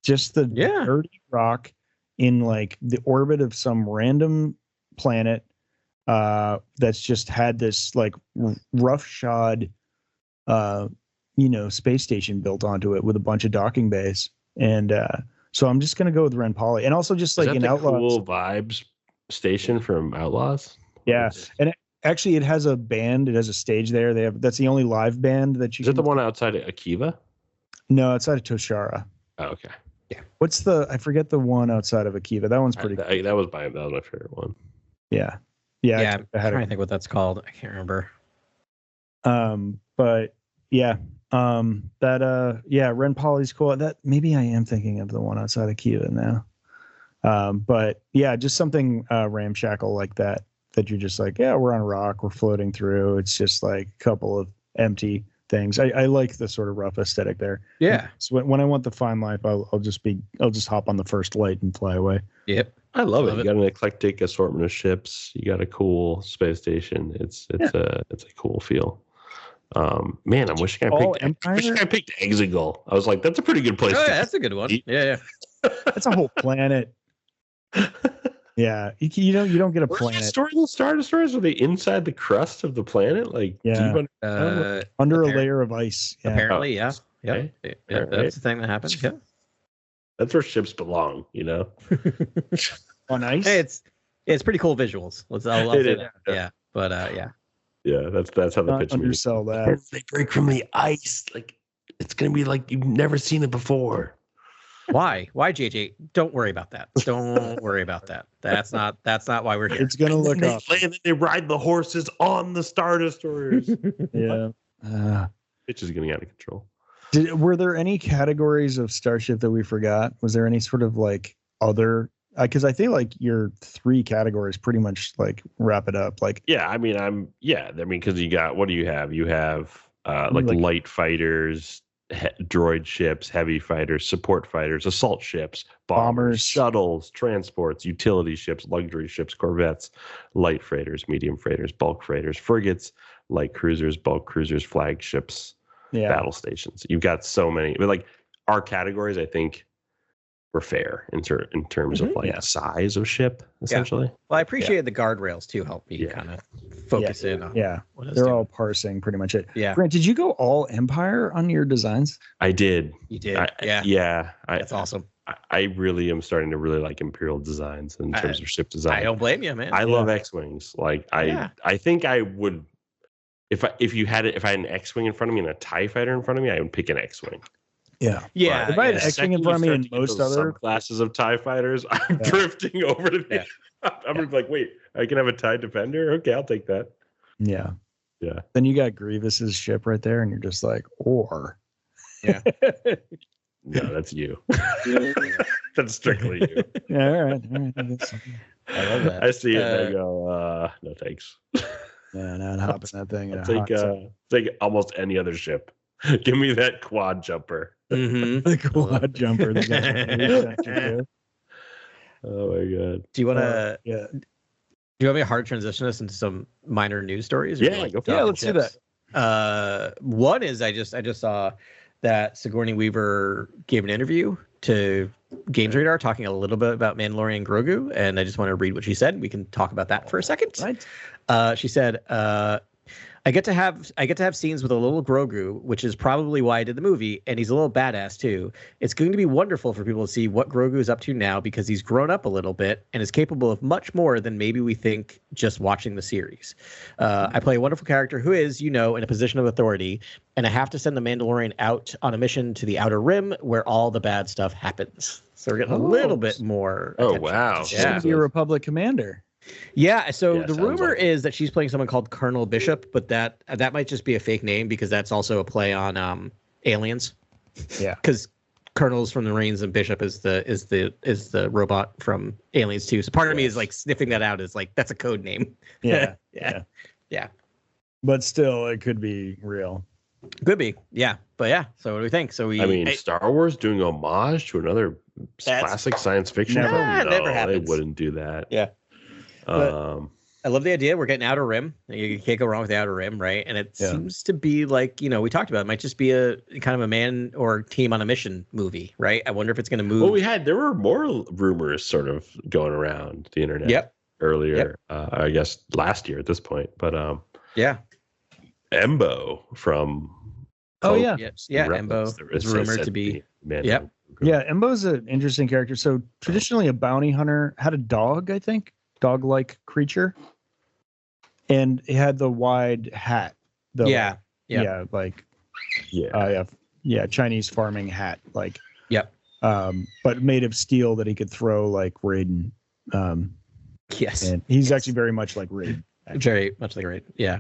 Just the dirty rock in like the orbit of some random planet that's just had this like roughshod space station built onto it with a bunch of docking bays. And so I'm just gonna go with Ren Poly. And also just like an Outlaws. Cool Vibes station from Outlaws. Yeah. And actually it has a band, it has a stage there. That's the only live band that you Is it the one outside of Akiva? No, outside of Toshara. Oh, okay. Yeah. I forget the one outside of Akiva. That one's pretty cool. That was my favorite one. Yeah. I'm trying to think what that's called. I can't remember. But yeah. Ren Poly's cool. That maybe I am thinking of the one outside of Kiva now. But yeah, just something ramshackle like that you're just like, yeah, we're on a rock, we're floating through. It's just like a couple of empty things. I like the sort of rough aesthetic there. Yeah. So when I want the fine life, I'll just hop on the first light and fly away. Yep. I love it. You got an eclectic assortment of ships. You got a cool space station. It's a cool feel. Man, I'm wishing I picked Exegol. I was like, that's a pretty good place. Oh, yeah, that's a good one. Yeah. That's a whole planet. Yeah, you don't get a Where's planet. the story of the Star Destroyers? Are they inside the crust of the planet? Like, Yeah. deep under? Under a layer of ice. Yeah. Apparently, yeah. Okay. Yep. All That's right. the thing that happened. Yeah. That's where ships belong, On ice. Hey, it's pretty cool visuals. I'll say that. Yeah. But yeah. Yeah, that's how the Not pitch undersell means. that. They break from the ice. Like, it's gonna be like you've never seen it before. Why, JJ? Don't worry about that. Don't worry about that. That's not why we're here. It's gonna And look then up. they land and they ride the horses on the Star Destroyers. Yeah. Pitch is getting out of control. Were there any categories of Starship that we forgot? Was there any sort of like other? Because I think like your 3 categories pretty much like wrap it up. Like, Yeah, I mean, because you got, what do you have? You have like light fighters, droid ships, heavy fighters, support fighters, assault ships, bombers, shuttles, transports, utility ships, luxury ships, corvettes, light freighters, medium freighters, bulk freighters, frigates, light cruisers, bulk cruisers, flagships, battle stations. You've got so many. But like our categories, I think, were fair in terms of like size of ship, essentially. Yeah. Well, I appreciate the guardrails too. Help me kind of focus in on. Yeah, they're all parsing pretty much it. Yeah. Grant, did you go all Empire on your designs? I did. You did. That's awesome. I really am starting to really like Imperial designs in terms of ship design. I don't blame you, man. I love X-wings. Like I think I would, if I had an X-wing in front of me and a TIE fighter in front of me, I would pick an X-wing. Yeah. Yeah. If I had an X-wing in front of me and most other classes of TIE fighters, I'm drifting over to the. I'm like, wait, I can have a TIE defender. Okay, I'll take that. Yeah. Yeah. Then you got Grievous's ship right there, and you're just like, or. Yeah. No, that's you. That's strictly you. Yeah. All right. I love that. I see it and I go, no thanks. Yeah, not hopping that thing. I'll take almost any other ship. Give me that quad jumper. Mm-hmm. The quad jumper. Oh my god. Do you want to? Yeah. Do you want me to hard transition us into some minor news stories? Yeah, let's do that. One is I just saw that Sigourney Weaver gave an interview to Games Radar talking a little bit about Mandalorian Grogu, and I just want to read what she said. We can talk about that for a second. Right. She said, I get to have scenes with a little Grogu, which is probably why I did the movie, and he's a little badass too. It's going to be wonderful for people to see what Grogu is up to now because he's grown up a little bit and is capable of much more than maybe we think just watching the series. I play a wonderful character who is, in a position of authority, and I have to send the Mandalorian out on a mission to the Outer Rim where all the bad stuff happens. So we're getting a little bit more. Oh, wow. She's going to be a Republic commander. Yeah, so the rumor is that she's playing someone called Colonel Bishop, but that might just be a fake name because that's also a play on Aliens. Yeah, because Colonel's from the Marines and Bishop is the robot from Aliens 2. So part of me is like sniffing that out as like that's a code name. Yeah, yeah. But still, it could be real. Could be, yeah. But yeah, so what do we think? So Star Wars doing homage to another classic science fiction film? No, never happens. They wouldn't do that. Yeah. I love the idea. We're getting Outer Rim. You can't go wrong with the Outer Rim, right? And it seems to be like, we talked about it might just be a kind of a man or team on a mission movie, right? I wonder if it's going to move. Well, there were more rumors sort of going around the internet earlier, I guess last year at this point. But Embo from Embo is rumored to be Embo's an interesting character. So traditionally a bounty hunter had a dog, I think. Dog-like creature, and it had the wide hat. Chinese farming hat, but made of steel that he could throw like Raiden. Yes, and he's actually very much like Raiden. Very much like Raiden.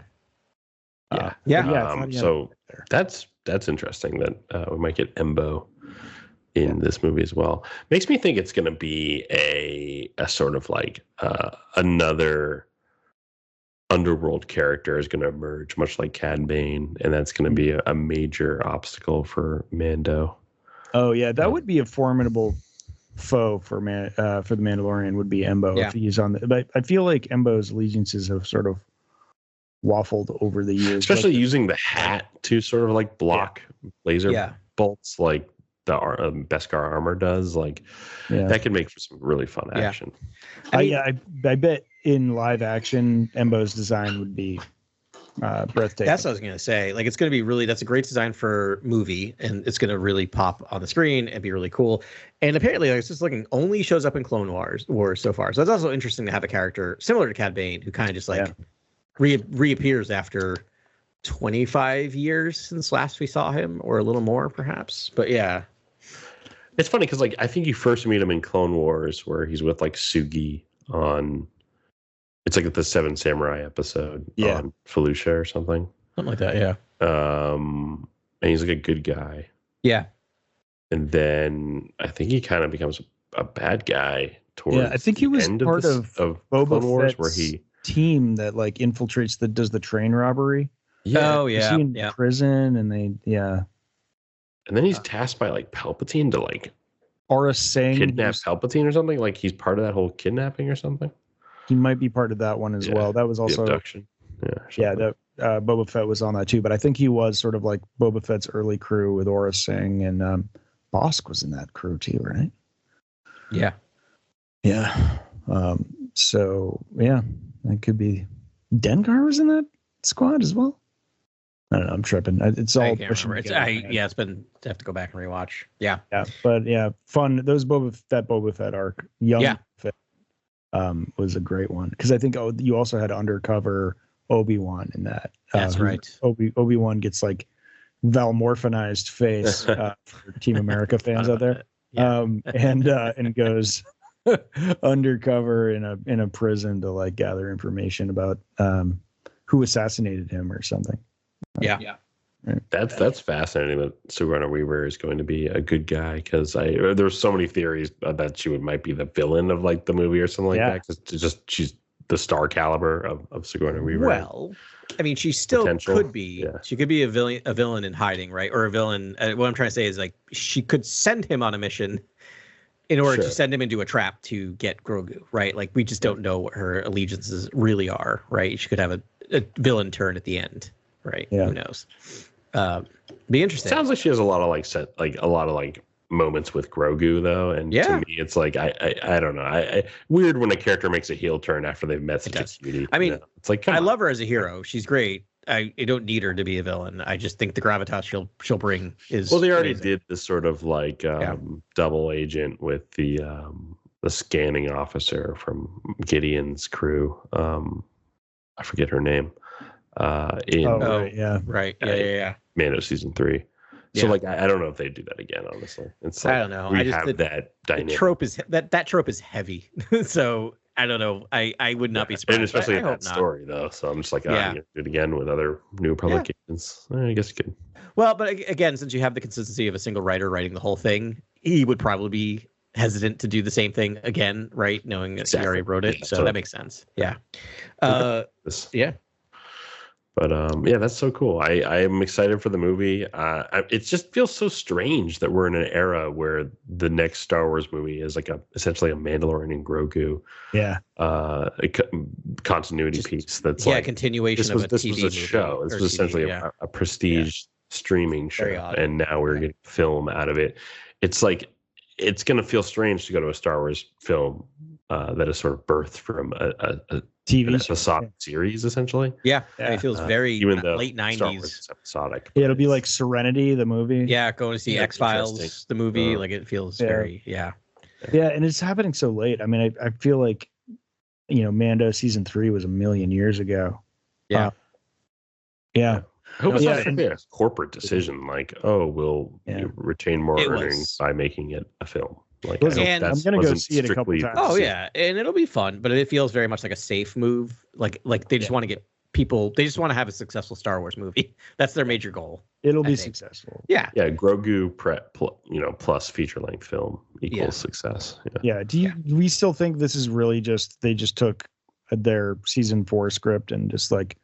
So that's interesting that we might get Embo in this movie as well. Makes me think it's going to be a sort of like another underworld character is going to emerge, much like Cad Bane, and that's going to be a major obstacle for Mando. Oh yeah, that would be a formidable foe for the Mandalorian. Would be Embo if he's on the. But I feel like Embo's allegiances have sort of waffled over the years, especially using the hat to sort of like block laser bolts. Like the Beskar armor does. Like that could make for some really fun action. I bet in live action, Embo's design would be breathtaking. That's what I was going to say. Like, it's going to be really, that's a great design for movie, and it's going to really pop on the screen and be really cool. And apparently, I was just looking, only shows up in Clone Wars so far. So it's also interesting to have a character similar to Cad Bane, who kind of just like reappears after 25 years since last we saw him, or a little more perhaps. But yeah. It's funny because like I think you first meet him in Clone Wars where he's with like Sugi on, it's like the Seven Samurai episode on Felucia or something. Something like that, yeah. And he's like a good guy. Yeah. And then I think he kind of becomes a bad guy towards I think he was part of Boba Clone Wars Fett's where he team that like infiltrates does the train robbery. Yeah. Oh Is yeah. he in prison and and then he's tasked by like Palpatine to like Aura saying kidnap Palpatine or something. Like he's part of that whole kidnapping or something. He might be part of that one as well. That was also the abduction. That Boba Fett was on that too. But I think he was sort of like Boba Fett's early crew with Aura Singh, and Bosk was in that crew too, right? Yeah. Yeah. So yeah, that could be. Dengar was in that squad as well. I don't know. I'm tripping. It's all. It's been. I have to go back and rewatch. Yeah. Yeah, but fun. Those Boba Fett arc, Fett, was a great one because I think you also had undercover Obi-Wan in that. That's right. Obi-Wan gets like Valmorphanized face for Team America fans out there, and goes undercover in a prison to like gather information about who assassinated him or something. Yeah. Right. That's fascinating that Sigourney Weaver is going to be a good guy because there's so many theories that she might be the villain of like the movie or something like that because she's the star caliber of Sigourney Weaver. Well, I mean, she still could be. Yeah. She could be a villain in hiding, right? Or a villain. What I'm trying to say is like she could send him on a mission in order to send him into a trap to get Grogu, right? Like we just don't know what her allegiances really are, right? She could have a villain turn at the end. Right. Yeah. Who knows? Be interesting. Sounds like she has a lot of moments with Grogu though, and to me, it's like I don't know. Weird when a character makes a heel turn after they've met such a cutie. I mean, it's like I love her as a hero. She's great. I don't need her to be a villain. I just think the gravitas she'll bring is. Well, they already did this sort of like double agent with the scanning officer from Gideon's crew. I forget her name. Mando season 3. So like I don't know if they do that again. Honestly, it's like, I don't know. We have that dynamic. Trope is that trope is heavy. So I don't know. I would not be surprised. And especially in that story though. So I'm just like, you do it again with other New Republic agents. I guess you could. Well, but again, since you have the consistency of a single writer writing the whole thing, he would probably be hesitant to do the same thing again, right? Knowing that he already wrote it, so that makes sense. Yeah. But that's so cool. I am excited for the movie. It just feels so strange that we're in an era where the next Star Wars movie is like essentially a Mandalorian and Grogu. Yeah. A continuity piece. That's like continuation of this was a show. This was essentially a prestige streaming show, and now we're getting film out of it. It's like it's going to feel strange to go to a Star Wars film that is sort of birthed from a TV episodic series, essentially. Yeah. It feels very even late 90s. Episodic. Yeah, it'll be like Serenity, the movie. Yeah, going to see X-Files, the movie. Like it feels very, Yeah, and it's happening so late. I mean, I feel like, Mando season 3 was a million years ago. Yeah. I hope it's not a corporate decision like, we'll retain more earnings by making it a film. Like, I'm gonna go see it a couple times. Oh yeah, and it'll be fun, but it feels very much like a safe move. Like they just want to get people. They just want to have a successful Star Wars movie. That's their major goal. It'll be successful. Yeah. Yeah. Grogu plus feature length film equals success. Yeah. Do we still think this is really they just took their season 4 script and just like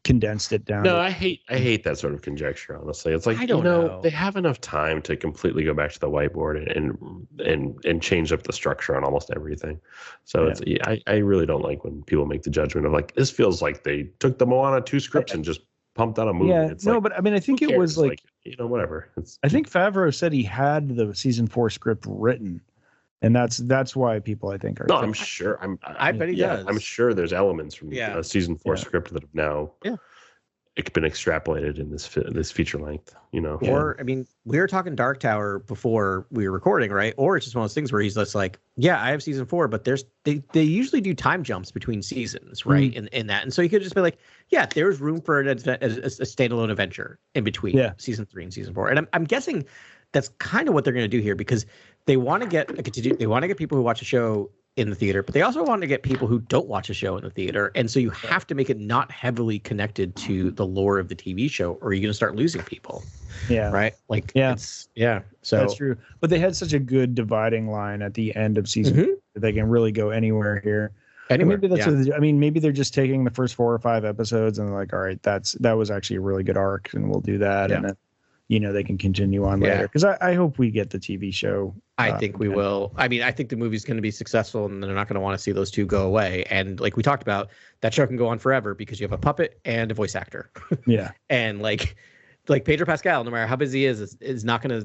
condensed it down? No, I hate that sort of conjecture, honestly. It's like, I don't know. They have enough time to completely go back to the whiteboard and change up the structure on almost everything. So I really don't like when people make the judgment of like, this feels like they took the Moana 2 scripts and just pumped out a movie. Yeah, It's no, like, but I mean, I think who it was cares? like whatever. I think Favreau said he had the season 4 script written, and that's why people I think are. No, I'm sure. I bet he does. I'm sure there's elements from season 4 Yeah. script that have now been extrapolated in this feature length. Or I mean, we were talking Dark Tower before we were recording, right? Or it's just one of those things where he's just like, yeah, I have season 4, but they usually do time jumps between seasons, right? In that, and so you could just be like, yeah, there's room for a standalone adventure in between season 3 and season 4, and I'm guessing that's kind of what they're going to do here, because they want to get people who watch a show in the theater, but they also want to get people who don't watch a show in the theater. And so you have to make it not heavily connected to the lore of the TV show, or you're going to start losing people. Yeah. Right. Like, So that's true. But they had such a good dividing line at the end of season that they can really go anywhere here. Anywhere. Maybe that's what I mean, maybe they're just taking the first 4 or 5 episodes and they're like, all right, that was actually a really good arc and we'll do that. And then, they can continue on later. Because I hope we get the TV show. I think we will. I mean, I think the movie's going to be successful and they're not going to want to see those two go away. And like we talked about, that show can go on forever because you have a puppet and a voice actor. Yeah. And like Pedro Pascal, no matter how busy he is not gonna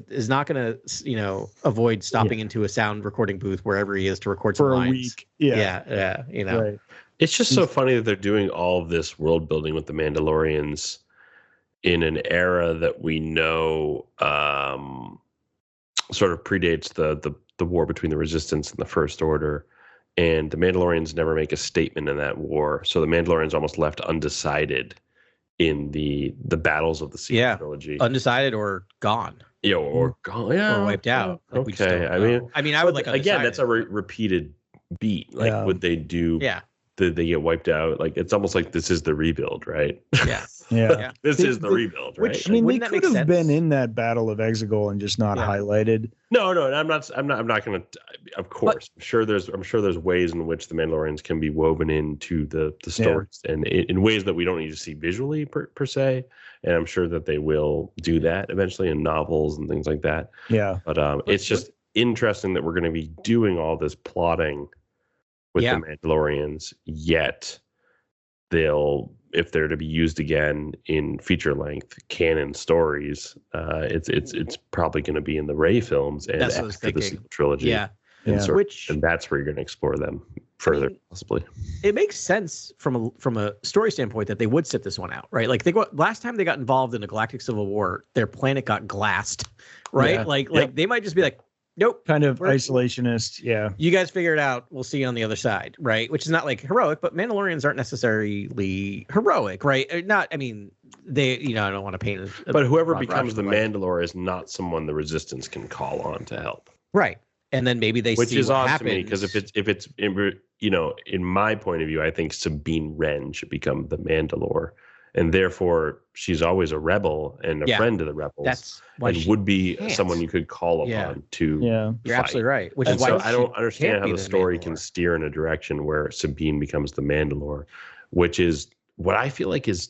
avoid stopping into a sound recording booth wherever he is to record some lines. For a week. Yeah. Right. It's just so funny that they're doing all of this world building with the Mandalorians in an era that we know sort of predates the war between the Resistance and the First Order, and the Mandalorians never make a statement in that war, so the Mandalorians almost left undecided in the battles of the sequel trilogy. Undecided or gone. Or gone. Yeah, or wiped out. Like okay, I mean, I would like again, that's a repeated beat. Like, would they do? Yeah. Did they get wiped out? Like, it's almost like this is the rebuild, right? Yeah. Yeah. This is the rebuild, right? Which, I mean, they could have been in that Battle of Exegol and just not highlighted. No, I'm not going to. Of course, I'm sure there's ways in which the Mandalorians can be woven into the stories, and in ways that we don't need to see visually per se. And I'm sure that they will do that eventually in novels and things like that. Yeah. But it's just interesting that we're going to be doing all this plotting with the Mandalorians, yet if they're to be used again in feature length canon stories, it's probably going to be in the Rey films and after the sequel trilogy. Yeah. And that's where you're going to explore them further, possibly. It makes sense from a story standpoint that they would sit this one out, right? Like last time they got involved in a galactic civil war, their planet got glassed, right? Yeah. Like they might just be like, nope. Kind of isolationist. Yeah. You guys figure it out. We'll see you on the other side. Right. Which is not like heroic, but Mandalorians aren't necessarily heroic. Right. Not, I mean, I don't want to paint it. But whoever becomes the Mandalore is not someone the Resistance can call on to help. Right. And then maybe they which see is what odd happens. to me, because if it's in my point of view, I think Sabine Wren should become the Mandalore. And therefore, she's always a rebel and a friend to the rebels. That's why and would be someone you could call upon to You're fight. absolutely right. Which and is why I don't understand how the story can steer in a direction where Sabine becomes the Mandalore, which is what I feel like is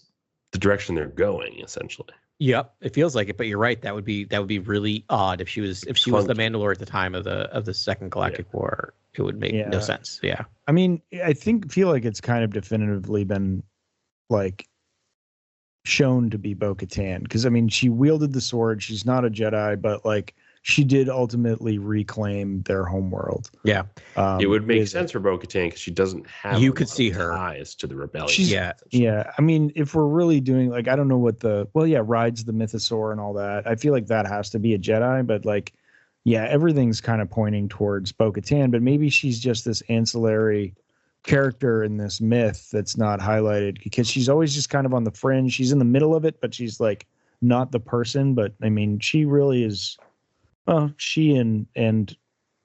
the direction they're going, essentially. Yep, it feels like it, but you're right. That would be really odd if she was the Mandalore at the time of the Second Galactic War. It would make no sense. Yeah. I mean, I feel like it's kind of definitively been like shown to be Bo-Katan, because I mean, she wielded the sword. She's not a Jedi, but like she did ultimately reclaim their homeworld. Yeah. It would make sense for Bo-Katan because she doesn't have ties to the rebellion. Yeah. I mean, if we're really doing like, I don't know what rides the mythosaur and all that. I feel like that has to be a Jedi, but like, everything's kind of pointing towards Bo-Katan, but maybe she's just this ancillary character in this myth that's not highlighted, because she's always just kind of on the fringe. She's in the middle of it, but she's like not the person. But I mean, she really is. Well, she and Din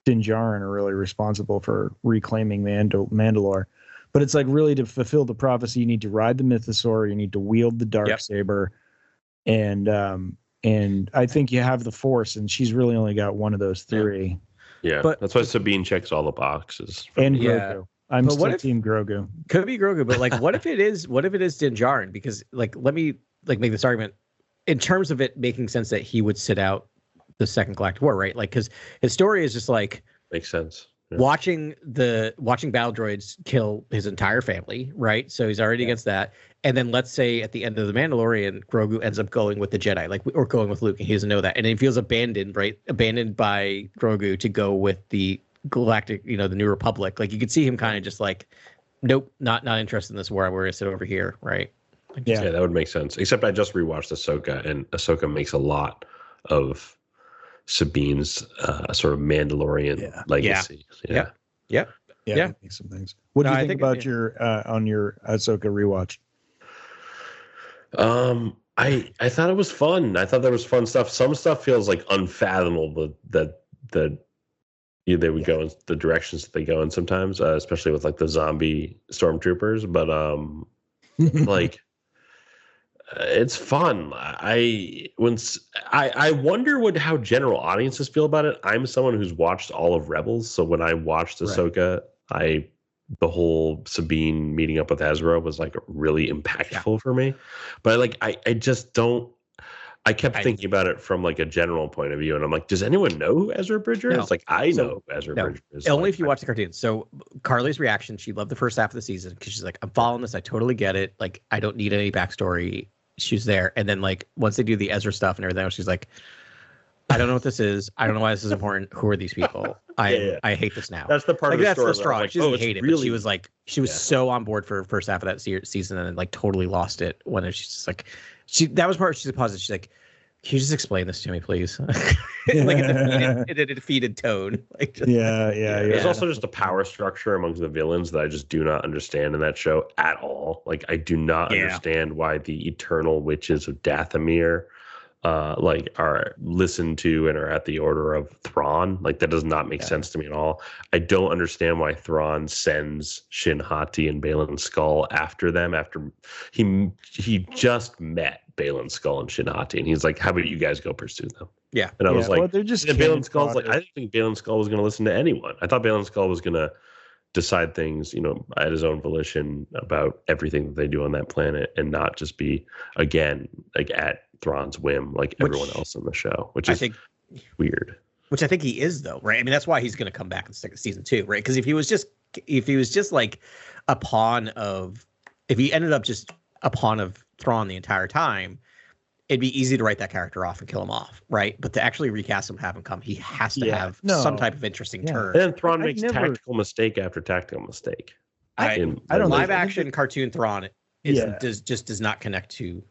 Djarin are really responsible for reclaiming Mandalore. But it's like, really, to fulfill the prophecy, you need to ride the mythosaur, you need to wield the darksaber, and I think you have the Force, and she's really only got one of those three. Yeah, but that's why Sabine checks all the boxes. And Grogu. I'm still Team Grogu. Could be Grogu, but like, what if it is Din Djarin? Because like, let me like make this argument in terms of it making sense that he would sit out the Second Galactic War, right? Like, because his story is just like makes sense. watching battle droids kill his entire family, right? So he's already against that. And then let's say at the end of the Mandalorian, Grogu ends up going with the Jedi, or going with Luke, and he doesn't know that, and he feels abandoned, right? Abandoned by Grogu to go with the Galactic, the New Republic. Like you could see him kind of just like, nope, not interested in this war. We're gonna sit over here, right? Yeah, that would make sense. Except I just rewatched Ahsoka, and Ahsoka makes a lot of Sabine's sort of Mandalorian legacy. Yeah. Makes some things. What do you think about your on your Ahsoka rewatch? I thought it was fun. I thought there was fun stuff. Some stuff feels like unfathomable that they would go in the directions that they go in sometimes, especially with like the zombie stormtroopers. But like. It's fun. I wonder how general audiences feel about it. I'm someone who's watched all of Rebels, so when I watched Ahsoka, the whole Sabine meeting up with Ezra was like really impactful for me. But I just don't. I kept thinking about it from like a general point of view, and I'm like, does anyone know who Ezra Bridger is? Like, I know who Ezra Bridger is. Only if you watch the cartoon. So Carly's reaction, she loved the first half of the season because she's like, I'm following this. I totally get it. Like, I don't need any backstory. She's there, and then like once they do the Ezra stuff and everything, she's like, I don't know what this is. I don't know why this is important. Who are these people? I hate this now. That's the part of the story. That's the straw. She doesn't hate it, but she was like, so on board for the first half of that season, and then like totally lost it when she's just like, that was part. She's positive. She's like, can you just explain this to me, please? Like in a defeated tone. Like There's also just a power structure amongst the villains that I just do not understand in that show at all. Like I do not understand why the eternal witches of Dathomir are listened to and are at the order of Thrawn. Like that does not make sense to me at all. I don't understand why Thrawn sends Shin Hati and Baylan Skull after them after he just met Baylan Skull and Shin Hati, and he's like, how about you guys go pursue them? Yeah. And I was like, they're just Baylan Skull's like, I didn't think Baylan Skull was going to listen to anyone. I thought Baylan Skull was going to decide things, at his own volition about everything that they do on that planet, and not just be again like at Thrawn's whim, like everyone else in the show, which I think weird. Which I think he is, though, right? I mean, that's why he's going to come back in season 2, right? Because if he was just like a pawn of, if he ended up just a pawn of Thrawn the entire time, it'd be easy to write that character off and kill him off, right? But to actually recast him, have him come, he has to have some type of interesting turn. And then Thrawn makes tactical mistake after tactical mistake. I don't live action cartoon Thrawn does not connect to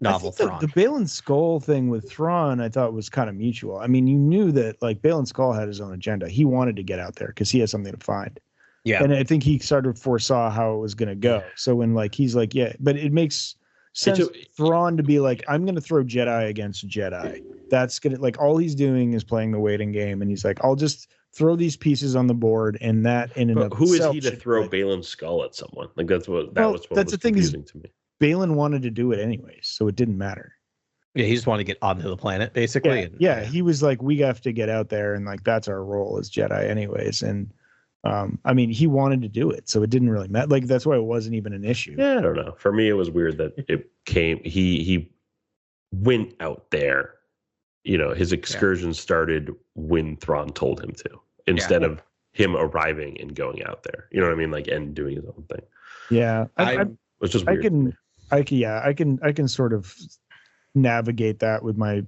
novel Thrawn. The Baylan Skull thing with Thrawn, I thought was kind of mutual. I mean, you knew that like Baylan Skull had his own agenda. He wanted to get out there because he has something to find. Yeah. And I think he sort of foresaw how it was going to go. So when like he's like, but it makes sense Thrawn to be like, I'm going to throw Jedi against Jedi. That's going to, like, all he's doing is playing the waiting game. And he's like, I'll just throw these pieces on the board, and that in and of who is he to throw Baylan Skull at someone? Like that's what was the thing confusing to me. Baylan wanted to do it anyways, so it didn't matter. Yeah, he just wanted to get onto the planet, basically. He was like, we have to get out there, and like that's our role as Jedi anyways. And I mean, he wanted to do it, so it didn't really matter. Like that's why it wasn't even an issue. Yeah, I don't know. For me, it was weird that it came. He went out there. His excursion started when Thrawn told him to, instead of him arriving and going out there. You know what I mean? Like, and doing his own thing. Yeah, it was just weird. I can sort of navigate that with my,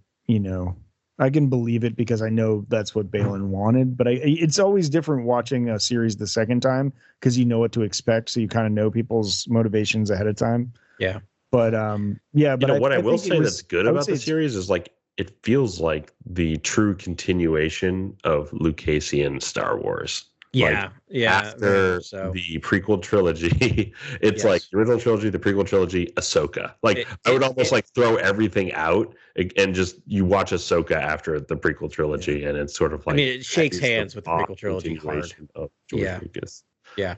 I can believe it because I know that's what Baylan wanted, but it's always different watching a series the second time because you know what to expect. So you kind of know people's motivations ahead of time. Yeah. But, but what I will say that's good about the series is like, it feels like the true continuation of Lucasian Star Wars. Yeah, After the prequel trilogy, it's like the original trilogy, the prequel trilogy, Ahsoka. Like I would almost like throw everything out and just you watch Ahsoka after the prequel trilogy, and it's sort of like it shakes hands with the prequel trilogy hard. Of George Lucas. Yeah,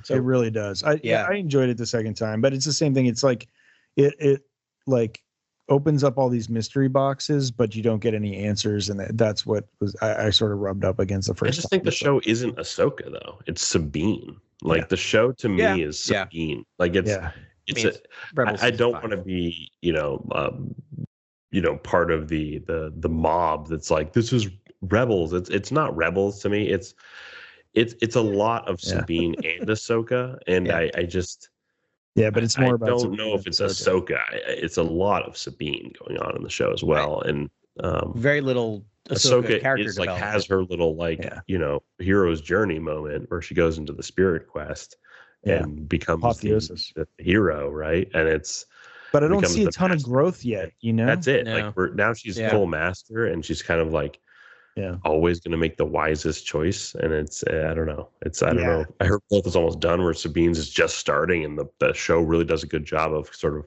so it really does. I enjoyed it the second time, but it's the same thing. It's like it like opens up all these mystery boxes, but you don't get any answers, and that's what was I sort of rubbed up against the first. I just think the show isn't Ahsoka though; it's Sabine. Like the show to me is Sabine. Like I don't want to be part of the mob that's like this is Rebels. It's not Rebels to me. It's a lot of Yeah. Sabine and Ahsoka, and Yeah. I just but it's more I about. don't Sabine know if than it's Ahsoka. It's a lot of Sabine going on in the show as well, and Very little Ahsoka character is like development. has her little hero's journey moment where she goes into the Spirit Quest and becomes Apotheosis. the hero, right? And But I don't becomes see a the ton of master. growth yet. That's it. No. Like now she's full master, and she's kind of like always going to make the wisest choice. And it's I don't know. I don't know. I heard both is almost done, where Sabine's is just starting, and the show really does a good job of sort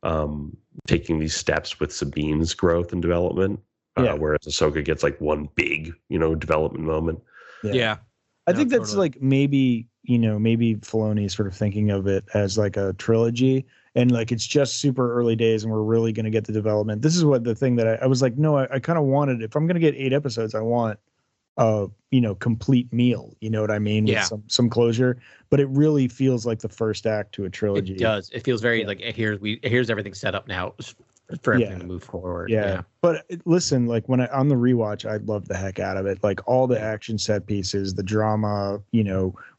of taking these steps with Sabine's growth and development. Whereas Ahsoka gets like one big, development moment. Yeah. I think that's like maybe Filoni is sort of thinking of it as like a trilogy, and like it's just super early days and we're really going to get the development. This is what the thing that I was like, no, I kind of wanted, if I'm going to get 8 episodes, I want a, complete meal. You know what I mean? Yeah. With some closure, but it really feels like the first act to a trilogy. It does. It feels very like here's everything set up now for everything to move forward. Yeah. But listen, like when on the rewatch, I loved the heck out of it. Like all the action set pieces, the drama,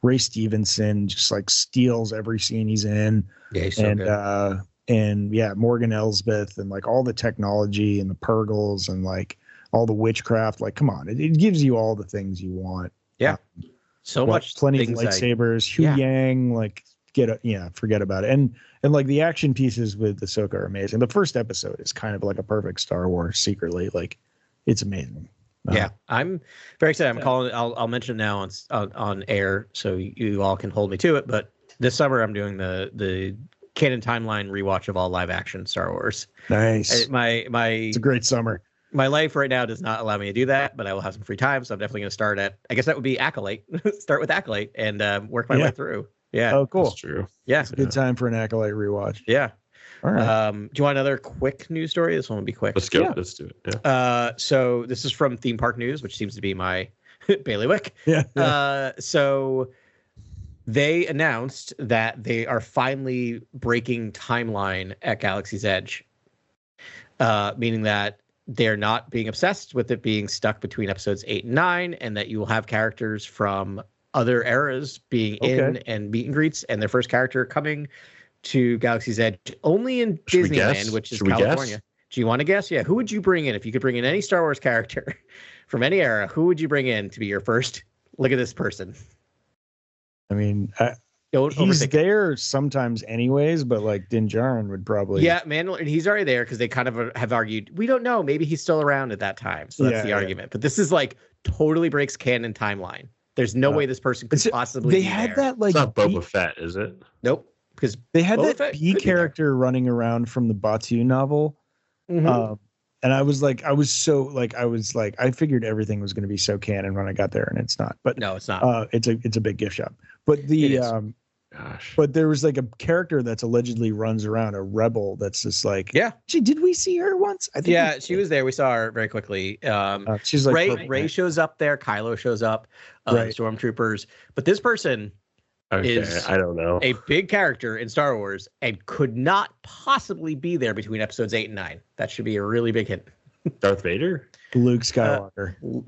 Ray Stevenson just like steals every scene he's in. Yeah, he's so good. And Morgan Elsbeth and like all the technology and the Purgles and like all the witchcraft. Like, come on, it gives you all the things you want. Yeah. So much. Plenty of lightsabers, Hu Yang, like forget about it. And like the action pieces with Ahsoka are amazing. The first episode is kind of like a perfect Star Wars secretly. Like it's amazing. Yeah, I'm very excited. I'm calling it. I'll mention it now on air so you all can hold me to it. But this summer I'm doing the canon timeline rewatch of all live action Star Wars. Nice. It's a great summer. My life right now does not allow me to do that, but I will have some free time, so I'm definitely going to start at. I guess that would be Acolyte. Start with Acolyte and work my way through. Yeah. Oh, cool. That's true. Yeah. It's a good time for an Acolyte rewatch. Yeah. All right. Do you want another quick news story? This one will be quick. Let's go. Yeah. Let's do it. Yeah. So this is from Theme Park News, which seems to be my bailiwick. Yeah. So they announced that they are finally breaking timeline at Galaxy's Edge, meaning that they're not being obsessed with it being stuck between episodes 8 and 9, and that you will have characters from other eras being in and meet and greets, and their first character coming to Galaxy's Edge only in Disneyland, which is California. Do you want to guess? Yeah. Who would you bring in if you could bring in any Star Wars character from any era? Who would you bring in to be your first? Look at this person. I mean, he's there sometimes anyways, but like Din Djarin would probably. Yeah, Mandalorian. He's already there because they kind of have argued. We don't know. Maybe he's still around at that time. So that's the argument. But this is like totally breaks canon timeline. There's no way this person could possibly. They had that like. It's not Boba Fett, is it? Nope. Because they had that B character running around from the Batu novel. Mm-hmm. And I figured everything was going to be so canon when I got there, and it's not. But no, it's not. It's a big gift shop. But but there was like a character that's allegedly runs around, a rebel that's just like, did we see her once? I think she was there. We saw her very quickly. She's like Ray shows up there. Kylo shows up. Stormtroopers. But this person is I don't know, a big character in Star Wars and could not possibly be there between episodes 8 and 9. That should be a really big hit. Darth Vader? Luke Skywalker. Luke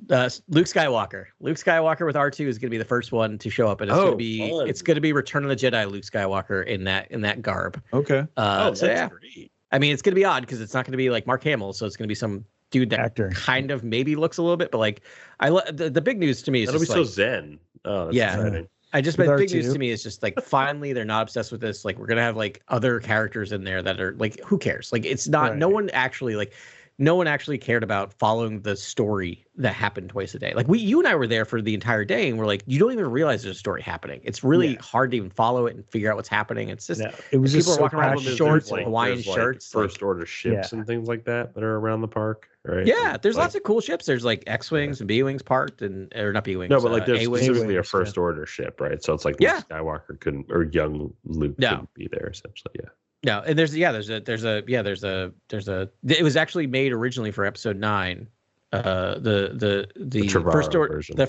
Skywalker. Luke Skywalker with R2 is going to be the first one to show up, and it's going to be Return of the Jedi Luke Skywalker in that garb. Okay. That's great. I mean, it's going to be odd because it's not going to be like Mark Hamill, so it's going to be some dude that kind of maybe looks a little bit, but like the big news to me is that'll just be so zen. Oh, that's exciting. The big news to me is just like finally they're not obsessed with this. Like we're gonna have like other characters in there that are like, who cares? Like it's not no one actually cared about following the story that happened twice a day. Like you and I were there for the entire day, and we're like, you don't even realize there's a story happening. It's really hard to even follow it and figure out what's happening. It's just it was people just are walking around with shorts and Hawaiian shirts, first order ships and things like that are around the park, right? Yeah, there's lots of cool ships. There's like X-wings and B-wings parked, or not B-wings. No, but like there's specifically a first order ship, right? So it's like Luke Skywalker couldn't, or young Luke couldn't be there essentially. Yeah. No, and there's a it was actually made originally for episode 9. The first order version. The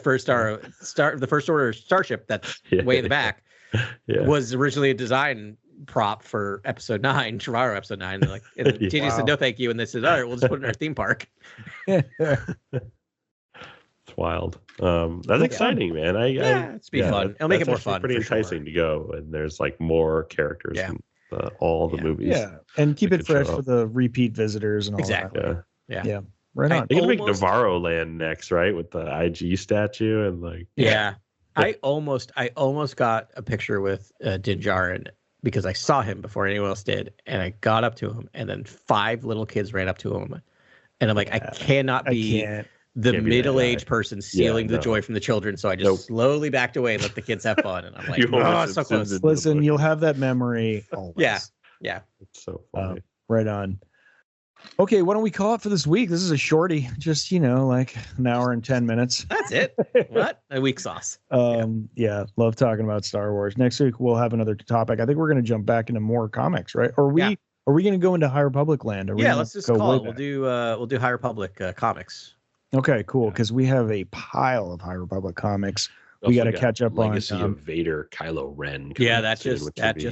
first order starship that's way in the back was originally a design prop for episode 9, Trevorrow episode 9. And like JJ said no thank you, and they said, all right, we'll just put it in our theme park. It's wild. That's exciting, man. It's be fun. It'll make it more fun. Pretty enticing to go, and there's like more characters in all the movies. Yeah, and keep it fresh for the repeat visitors and all that. Yeah. Right on. They're gonna make Navarro land next, right? With the IG statue and like. Yeah. I almost got a picture with Din Djarin because I saw him before anyone else did, and I got up to him, and then 5 little kids ran up to him, and I'm like, I cannot be the middle-aged person stealing the joy from the children, so I just slowly backed away and let the kids have fun, and I'm like, oh, it's so close. Listen, you'll have that memory always. Yeah. It's so funny. Right on. Okay, why don't we call it for this week? This is a shorty, just like an hour and 10 minutes. That's it. What a week sauce. Yeah, love talking about Star Wars. Next week we'll have another topic. I think we're going to jump back into more comics, right? Or are we going to go into High Republic land? Let's just call it. We'll do High Republic comics. Okay, cool. Because we have a pile of High Republic comics. We got to catch up on Legacy of Vader, Kylo Ren. Yeah, that just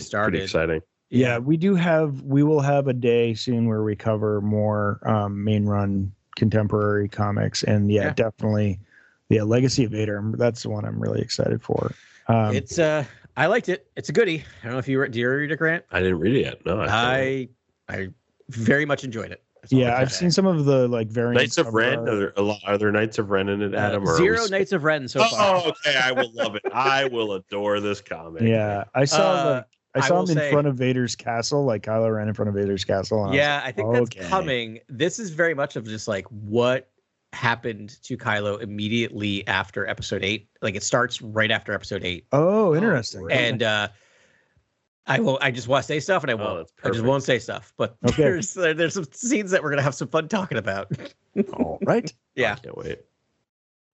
started. Pretty exciting. Yeah, we will have a day soon where we cover more main run contemporary comics, and definitely Legacy of Vader. That's the one I'm really excited for. It's I liked it. It's a goodie. I don't know if do you read it, Grant? I didn't read it yet. No, I very much очень it. I've seen some of the variants. Knights of Ren. Are there Knights of Ren in it, Adam? Zero Knights of Ren so far. Oh, okay. I will love it. I will adore this comic. Yeah, I saw him in front of Vader's castle, like Kylo Ren in front of Vader's castle. I think that's coming. This is very much of just like what happened to Kylo immediately after Episode 8. Like it starts right after Episode 8. Oh, interesting. And I just want to say stuff, and I won't. I just won't say stuff. But there's some scenes that we're gonna have some fun talking about. All right. Yeah. I can't wait.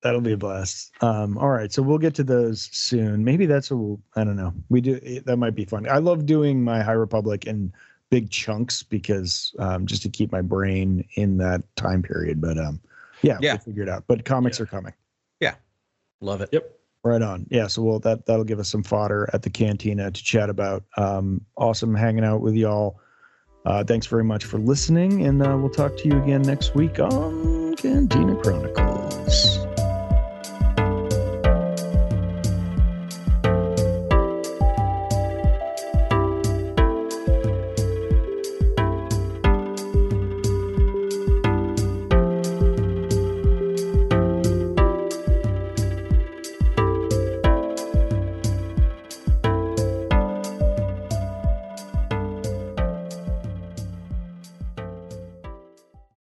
That'll be a blast. All right, so we'll get to those soon. Maybe that's I don't know. We do that might be fun. I love doing my High Republic in big chunks because just to keep my brain in that time period. But we'll figure it out. But comics are coming. Yeah, love it. Yep. Right on. Yeah, so that'll give us some fodder at the Cantina to chat about. Awesome hanging out with y'all. Thanks very much for listening, and we'll talk to you again next week on Cantina Chronicles.